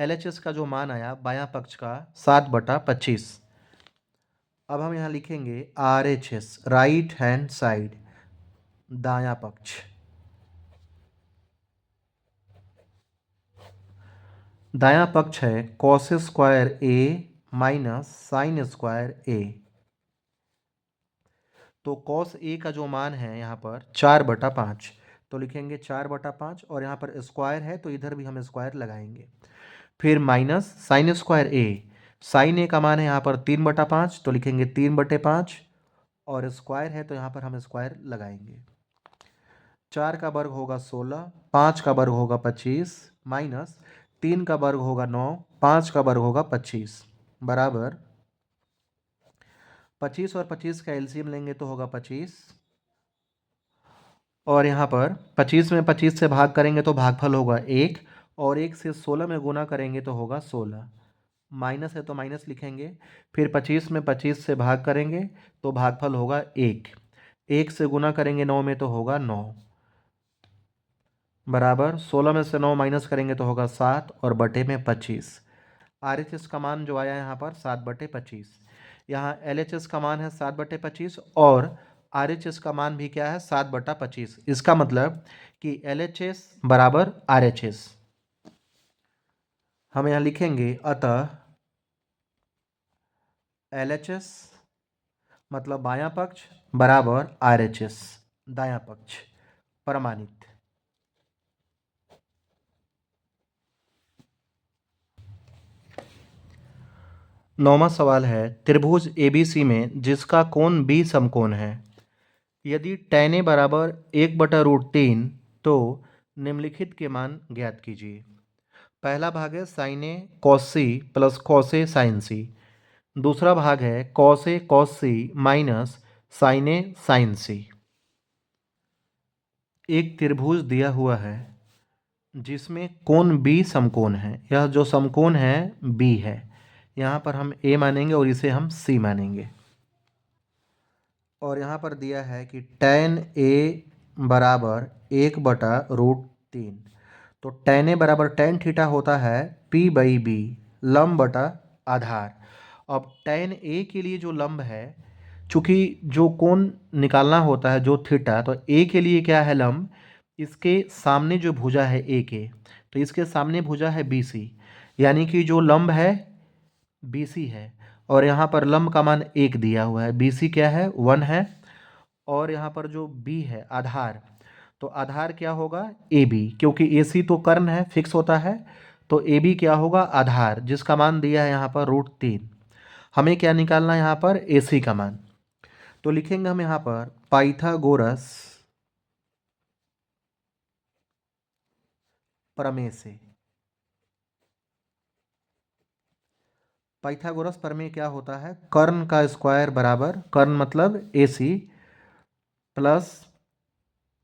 LHS का जो मान आया बायां पक्ष का 7/25। अब हम यहाँ लिखेंगे RHS राइट हैंड साइड दायां पक्ष। दायां पक्ष है cos square A minus sine square ए। तो कॉस ए का जो मान है यहाँ पर 4/5, तो लिखेंगे 4/5 और यहाँ पर स्क्वायर है तो इधर भी हम स्क्वायर लगाएंगे। फिर माइनस साइन स्क्वायर ए, साइन ए का मान है यहाँ पर 3/5, तो लिखेंगे 3/5 और स्क्वायर है तो यहाँ पर हम स्क्वायर लगाएंगे। 4 का वर्ग होगा 16, 5 का वर्ग होगा 25, माइनस 3 का वर्ग होगा 9, 5 का वर्ग होगा 25 बराबर 25 और 25 का एलसीएम लेंगे तो होगा 25। और यहाँ पर 25 में 25 से भाग करेंगे तो भागफल होगा 1, और 1 से 16 में गुना करेंगे तो होगा 16, माइनस है तो माइनस लिखेंगे। फिर 25 में 25 से भाग करेंगे तो भागफल होगा 1, 1 से गुना करेंगे 9 में तो होगा 9 बराबर 16 में से 9 माइनस करेंगे तो होगा 7 और बटे में 25। RHS का मान जो आया यहाँ पर 7/25, यहाँ LHS का मान है 7/25 और RHS का मान भी क्या है 7/25। इसका मतलब कि LHS बराबर RHS। हम यहाँ लिखेंगे अतः LHS मतलब बायां पक्ष बराबर RHS दायां पक्ष प्रमाणित। नौवां सवाल है त्रिभुज ABC में जिसका कोण B समकोण है, यदि tan A बराबर 1/√3 तो निम्नलिखित के मान ज्ञात कीजिए। पहला भाग है sign A cos C plus cos A sign सी, दूसरा भाग है cos A cos C minus sign A sign सी। एक त्रिभुज दिया हुआ है जिसमें कोण B समकोण है, यह जो समकोण है B है, यहाँ पर हम A मानेंगे और इसे हम C मानेंगे। और यहाँ पर दिया है कि tan A बराबर 1/√3, तो tan A बराबर tan थीटा होता है P/B लंब बटा आधार। अब tan A के लिए जो लंब है, चूँकि जो कोण निकालना होता है जो थीटा, तो A के लिए क्या है लंब, इसके सामने जो भुजा है A के, तो इसके सामने भुजा है BC, यानी कि जो लंब है BC है और यहाँ पर लंब का मान 1 दिया हुआ है, BC क्या है 1 है, और यहाँ पर जो B है आधार, तो आधार क्या होगा AB, क्योंकि AC तो कर्ण है फिक्स होता है, तो AB क्या होगा आधार, जिसका मान दिया है यहाँ पर √3। हमें क्या निकालना है यहाँ पर AC का मान, तो लिखेंगे हम यहाँ पर पाइथागोरस प्रमेय से। पाइथागोरस प्रमेय क्या होता है, कर्ण का स्क्वायर बराबर, कर्ण मतलब AC प्लस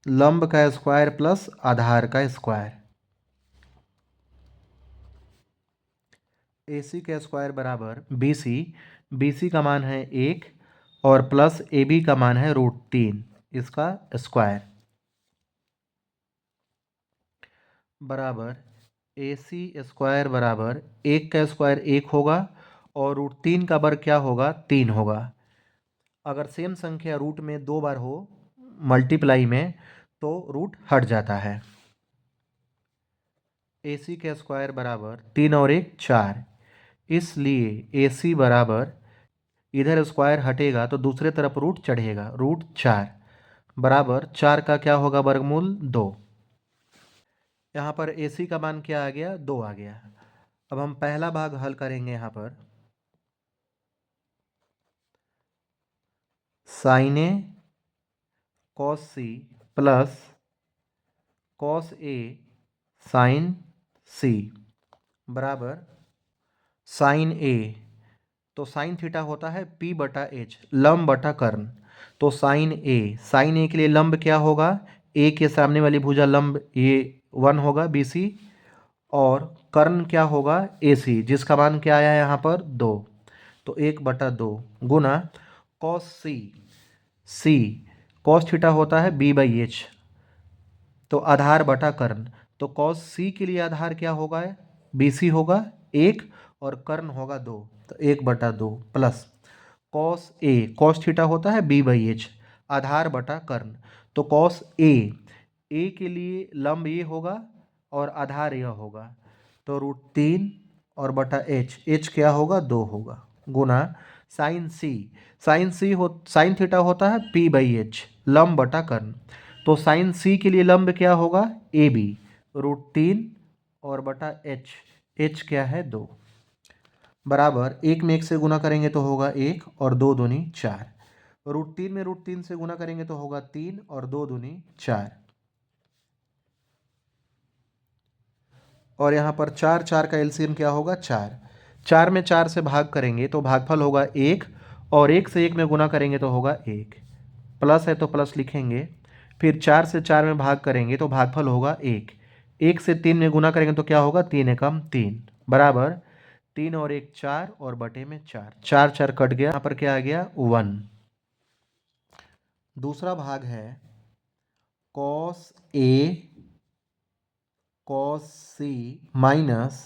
लंब का स्क्वायर प्लस आधार का स्क्वायर। AC का स्क्वायर बराबर BC। BC का मान है 1 और प्लस AB का मान है √3, इसका स्क्वायर बराबर AC स्क्वायर बराबर 1 का स्क्वायर 1 होगा और √3 का वर्ग क्या होगा, 3 होगा। अगर सेम संख्या रूट में 2 बार हो मल्टीप्लाई में तो रूट हट जाता है। AC का स्क्वायर बराबर 3 और 1 4, इसलिए AC बराबर इधर स्क्वायर हटेगा तो दूसरे तरफ रूट चढ़ेगा, √4 बराबर 4 का क्या होगा, वर्गमूल 2। यहाँ पर AC का मान क्या आ गया, 2 आ गया। अब हम पहला भाग हल करेंगे। यहाँ पर sign A cos C plus cos A sign सी बराबर साइन ए, तो साइन थीटा होता है P/H, लंब बटा कर्ण। तो साइन ए के लिए लंब क्या होगा, ए के सामने वाली भुजा लंब ये 1 होगा BC, और कर्ण क्या होगा AC, जिसका मान क्या आया है यहाँ पर 2, तो 1/2 गुना कॉस सी कॉस थीटा होता है B/H, तो आधार बटा कर्ण। तो कॉस सी के लिए आधार क्या होगा, BC होगा 1 और कर्ण होगा 2, तो 1/2 प्लस कॉस थीटा होता है B/H, आधार बटा कर्ण। तो कॉस ए के लिए लंब ये होगा और आधार यह होगा, तो √3 और बटा H क्या होगा, 2 होगा गुना साइन थीटा होता है P/H, लंब बटा कर्ण। तो साइन सी के लिए लंब क्या होगा, AB, √3 और बटा H क्या है, 2 बराबर 1 में 1 से गुना करेंगे तो होगा 1 और 2 दूनी 4, √3 में √3 से गुना करेंगे तो होगा 3 और 2 दूनी 4, और यहाँ पर 4 का एलसीएम क्या होगा, 4 में 4 से भाग करेंगे तो भागफल होगा 1, और 1 से 1 में गुना करेंगे तो होगा 1, प्लस है तो प्लस लिखेंगे। फिर 4 से 4 में भाग करेंगे तो भागफल होगा 1 से 3 में गुना करेंगे तो क्या होगा, 3 एकम 3 बराबर 3 और 1 4 और बटे में 4 कट गया, यहाँ पर क्या आ गया, 1। दूसरा भाग है cos A cos C minus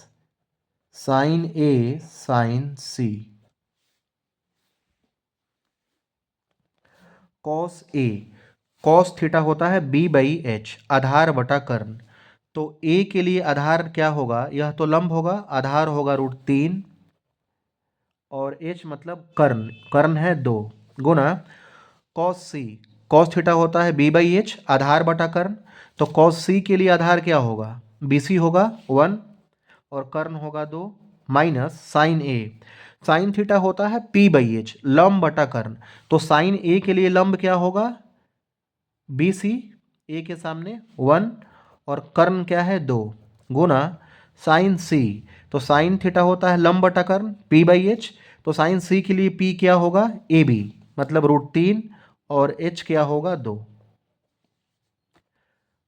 sign A sign C. Cos theta होता है B/H, आधार बटा कर्ण। तो A के लिए आधार क्या होगा, यह तो लंब होगा, आधार होगा √3 और H मतलब कर्ण है 2 गुना कॉस थीटा होता है B/H, आधार बटा कर्ण। तो कॉस सी के लिए आधार क्या होगा, BC होगा 1 और कर्ण होगा 2 माइनस साइन थीटा होता है P/H, लंब बटा कर्ण। तो साइन ए के लिए लंब क्या होगा, BC, ए के सामने 1 और कर्ण क्या है 2 गुना साइन सी, तो साइन थीटा होता है लंब बटा कर्ण P/H, तो साइन सी के लिए P क्या होगा, AB, मतलब √3 और H क्या होगा 2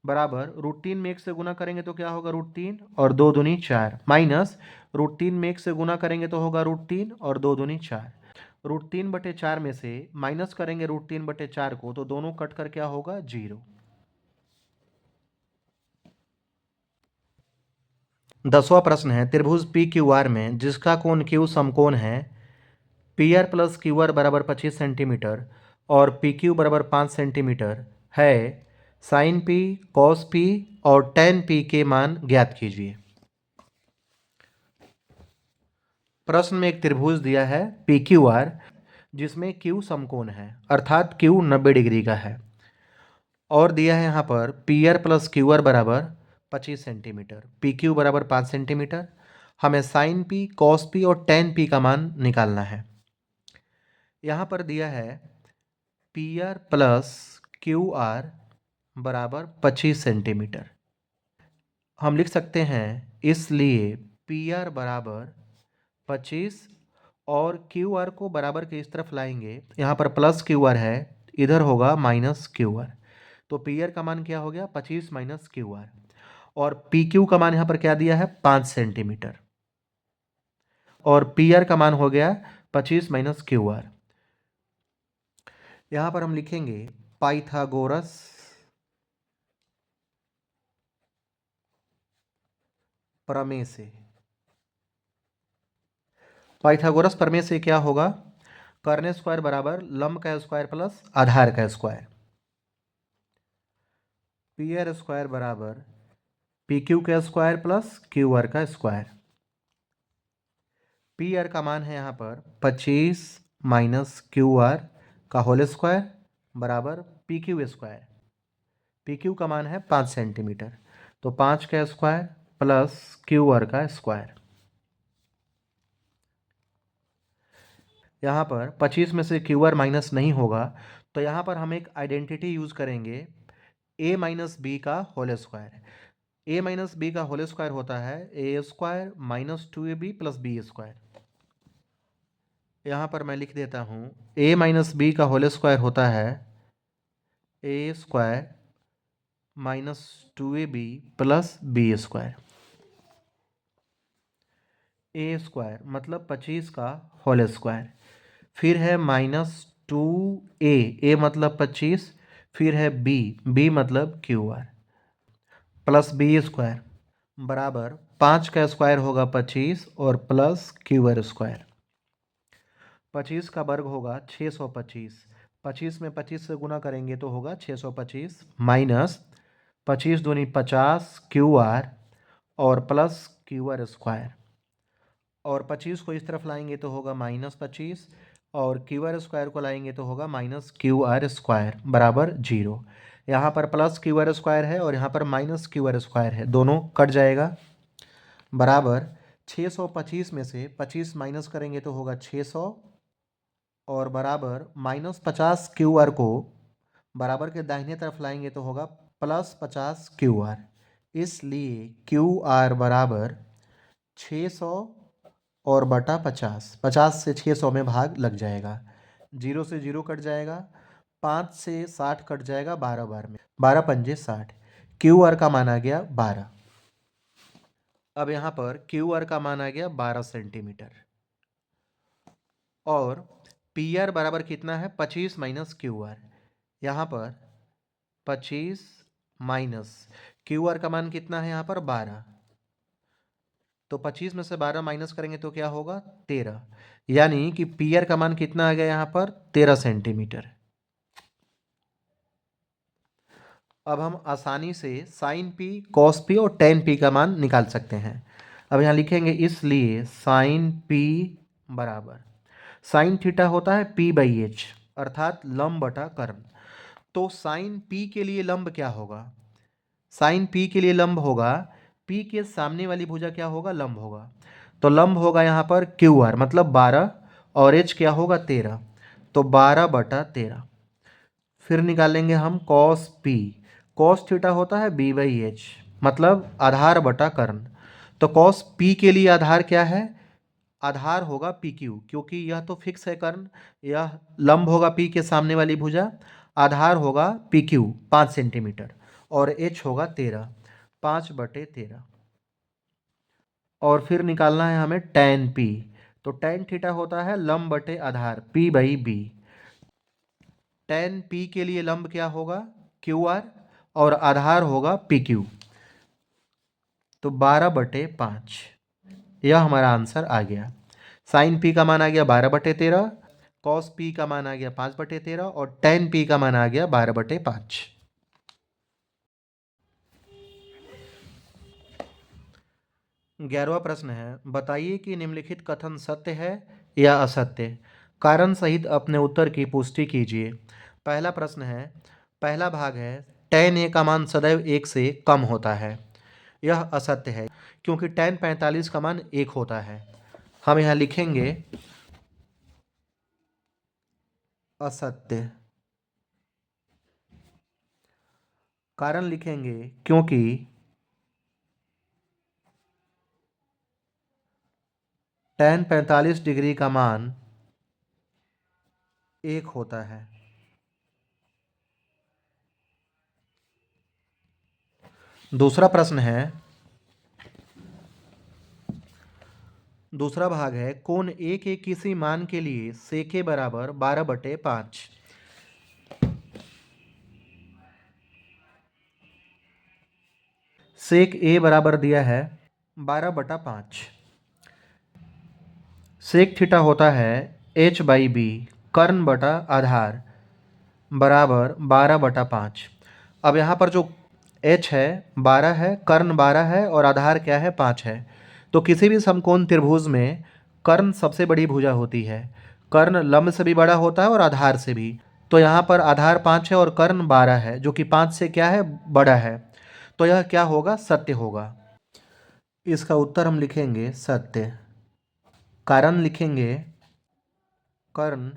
बराबर √3 में 1 से गुना करेंगे तो क्या होगा, √3 और 2 दूनी 4 माइनस √3 में 1 से गुना करेंगे तो होगा √3 और 2 दूनी 4, √3/4 में से माइनस करेंगे √3/4 को तो दोनों कट कर क्या होगा, 0। 10वां प्रश्न है, त्रिभुज PQR में जिसका कोण Q समकोण है PR प्लस QR बराबर 25 सेंटीमीटर और PQ बराबर 5 सेंटीमीटर है, साइन P कॉस P और tan P के मान ज्ञात कीजिए। प्रश्न में एक त्रिभुज दिया है PQR जिसमें Q समकोण है, अर्थात Q 90 डिग्री का है, और दिया है यहाँ पर PR प्लस QR बराबर 25 सेंटीमीटर, PQ बराबर 5 सेंटीमीटर। हमें साइन P कॉस P और tan P का मान निकालना है। यहाँ पर दिया है PR प्लस QR बराबर 25 सेंटीमीटर। हम लिख सकते हैं इसलिए PR बराबर 25 और QR को बराबर के इस तरफ लाएंगे, यहाँ पर प्लस QR है, इधर होगा माइनस क्यू आर। तो पी आर का मान क्या हो गया 25 माइनस क्यू आर, और पी क्यू का मान यहाँ पर क्या दिया है 5 सेंटीमीटर, और पी आर का मान हो गया 25 माइनस क्यू आर। यहाँ पर हम लिखेंगे पाइथागोरस प्रमेय से। पाइथागोरस प्रमेय से क्या होगा, कर्ण स्क्वायर बराबर लंब का स्क्वायर प्लस आधार का स्क्वायर, पी आर स्क्वायर बराबर पी क्यू का स्क्वायर प्लस क्यू आर का स्क्वायर। पी आर का मान है यहाँ पर 25 माइनस क्यू आर का होल स्क्वायर बराबर P Q square. P Q का मान है 5 सेंटीमीटर, तो 5 का स्क्वायर प्लस क्यू आर का स्क्वायर। यहाँ पर 25 में से क्यू आर माइनस नहीं होगा, तो यहाँ पर हम एक आइडेंटिटी यूज करेंगे ए माइनस बी का whole square. A minus B का होल स्क्वायर होता है A square minus 2ab plus B square. यहाँ पर मैं लिख देता हूँ ए माइनस बी का होल स्क्वायर होता है A square minus 2ab plus B square. A square मतलब 25 का होल स्क्वायर, फिर है माइनस 2a, ए मतलब 25, फिर है बी मतलब Q R, plus B square बराबर 5 का स्क्वायर होगा 25 और प्लस क्यू आर स्क्वायर। 25 का वर्ग होगा 625, 25 में 25 से गुना करेंगे तो होगा 625 माइनस 25 दूनी 50 क्यू आर और प्लस क्यू आर स्क्वायर, और 25 को इस तरफ लाएंगे तो होगा माइनस 25, और क्यू आर स्क्वायर को लाएंगे तो होगा माइनस क्यू आर स्क्वायर बराबर 0। यहाँ पर प्लस क्यू आर स्क्वायर है और यहाँ पर माइनस क्यू आर स्क्वायर है, दोनों कट जाएगा बराबर 625 में से 25 माइनस करेंगे तो होगा 600, और बराबर माइनस 50 क्यू आर को बराबर के दाहिने तरफ लाएंगे तो होगा प्लस 50 क्यू आर। इसलिए क्यू आर बराबर 600 और बटा 50, 50 से 600 में भाग लग जाएगा, 0 से 0 कट जाएगा, 5 से 60 कट जाएगा 12 बार में, 12 पंजे 60, क्यू आर का मान आ गया 12। अब यहाँ पर क्यू आर का मान आ गया 12 सेंटीमीटर, और पी आर बराबर कितना है 25 माइनस क्यू आर। यहाँ पर 25 माइनस क्यू आर का मान कितना है यहाँ पर 12, तो 25 में से 12 माइनस करेंगे तो क्या होगा 13, यानी कि पी आर का मान कितना आ गया यहाँ पर 13 सेंटीमीटर। अब हम आसानी से साइन पी कॉस पी और टेन पी का मान निकाल सकते हैं। अब यहाँ लिखेंगे इसलिए साइन पी बराबर साइन थीटा होता है पी बाई एच अर्थात लंब बटा कर्ण। तो साइन पी के लिए लंब क्या होगा, साइन पी के लिए लंब होगा पी के सामने वाली भुजा क्या होगा लंब होगा, तो लंब होगा यहाँ पर क्यू आर मतलब 12 और एच क्या होगा 13, तो 12 बटा 13। फिर निकालेंगे हम कॉस पी, कॉस थीटा होता है बी बाई एच मतलब आधार बटा कर्ण। तो कॉस पी के लिए आधार क्या है, आधार होगा पी क्यू, क्योंकि यह तो फिक्स है कर्ण, यह लंब होगा पी के सामने वाली भुजा, आधार होगा पी क्यू 5 सेंटीमीटर, और एच होगा 13, 5 बटे 13। और फिर निकालना है हमें टेन पी, तो टेन थीटा होता है लंब बटे आधार P by B. Tan P के लिए लंब क्या होगा क्यू आर और आधार होगा पी क्यू, तो 12/5, यह हमारा आंसर आ गया। साइन पी का मान आ गया 12/13, कॉस पी का मान आ गया 5/13 और टेन पी का मान आ गया 12/5। 11वां प्रश्न है, बताइए कि निम्नलिखित कथन सत्य है या असत्य, कारण सहित अपने उत्तर की पुष्टि कीजिए। पहला प्रश्न है, पहला भाग है tan a का मान सदैव 1 से कम होता है, यह असत्य है क्योंकि tan 45 का मान 1 होता है। हम यहाँ लिखेंगे असत्य, कारण लिखेंगे क्योंकि tan 45 डिग्री का मान 1 होता है। दूसरा प्रश्न है, दूसरा भाग है, कोण ए के किसी मान के लिए सेके बराबर 12/5। सेक ए बराबर दिया है 12/5। सेक थीटा होता है h/b कर्ण बटा आधार बराबर 12/5। अब यहाँ पर जो h है 12 है, कर्ण 12 है और आधार क्या है 5 है। तो किसी भी समकोण त्रिभुज में कर्ण सबसे बड़ी भुजा होती है। कर्ण लंब से भी बड़ा होता है और आधार से भी। तो यहाँ पर आधार 5 है और कर्ण 12 है, जो कि 5 से क्या है, बड़ा है। तो यह क्या होगा, सत्य होगा। इसका उत्तर हम लिखेंगे सत्य। कारण लिखेंगे कर्ण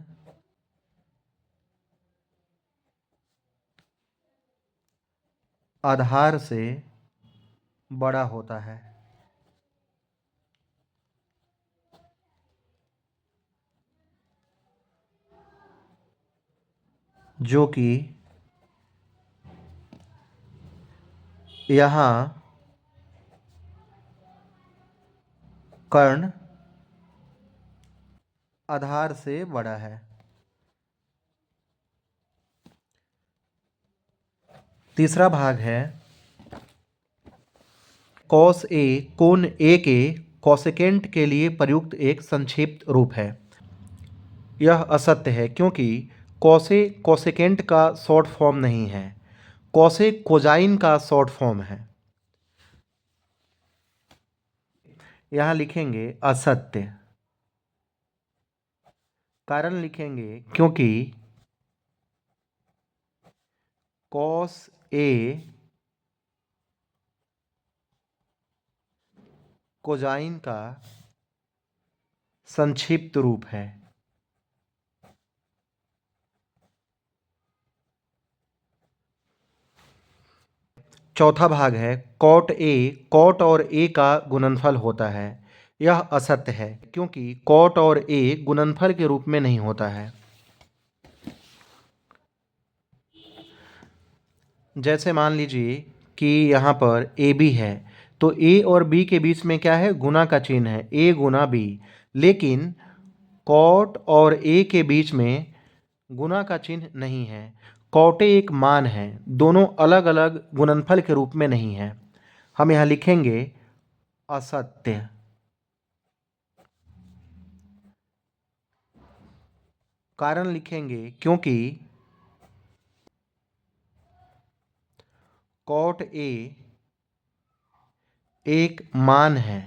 आधार से बड़ा होता है, जो कि यहाँ कर्ण आधार से बड़ा है। तीसरा भाग है, कॉस ए कोण ए के कोसेकेंट के लिए प्रयुक्त एक संक्षिप्त रूप है। यह असत्य है, क्योंकि कॉसे कोसेकेंट का शॉर्ट फॉर्म नहीं है, कॉसे कोजाइन का शॉर्ट फॉर्म है। यहाँ लिखेंगे असत्य। कारण लिखेंगे क्योंकि कॉस ए कोजाइन का संक्षिप्त रूप है। चौथा भाग है, कॉट ए कॉट और ए का गुणनफल होता है। यह असत्य है, क्योंकि कॉट और ए गुणनफल के रूप में नहीं होता है। जैसे मान लीजिए कि यहाँ पर ए बी है, तो ए और बी के बीच में क्या है, गुना का चिन्ह है, ए गुना बी। लेकिन कॉट और ए के बीच में गुना का चिन्ह नहीं है। कॉटे एक मान है, दोनों अलग अलग गुणनफल के रूप में नहीं है। हम यहाँ लिखेंगे असत्य। कारण लिखेंगे क्योंकि कॉट ए एक मान है,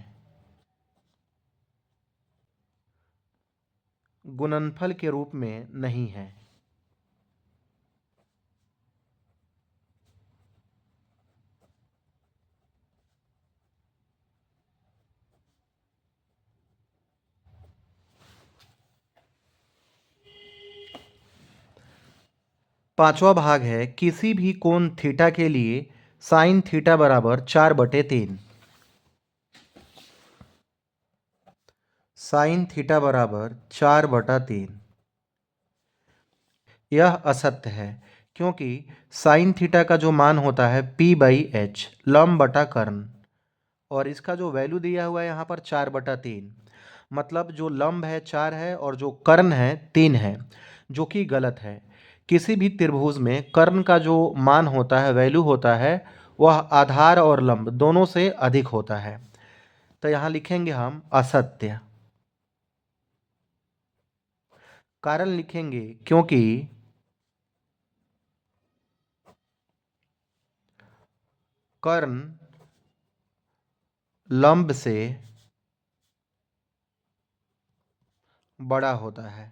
गुणनफल के रूप में नहीं है। पांचवा भाग है, किसी भी कोण थीटा के लिए साइन थीटा बराबर 4/3। साइन थीटा बराबर 4/3। यह असत्य है, क्योंकि साइन थीटा का जो मान होता है p/h लंब बटा कर्ण, और इसका जो वैल्यू दिया हुआ है यहाँ पर 4/3। मतलब जो लंब है 4 है और जो कर्ण है 3 है, जो कि गलत है। किसी भी त्रिभुज में कर्ण का जो मान होता है, वैल्यू होता है, वह आधार और लंब दोनों से अधिक होता है। तो यहाँ लिखेंगे हम असत्य। कारण लिखेंगे क्योंकि कर्ण लंब से बड़ा होता है।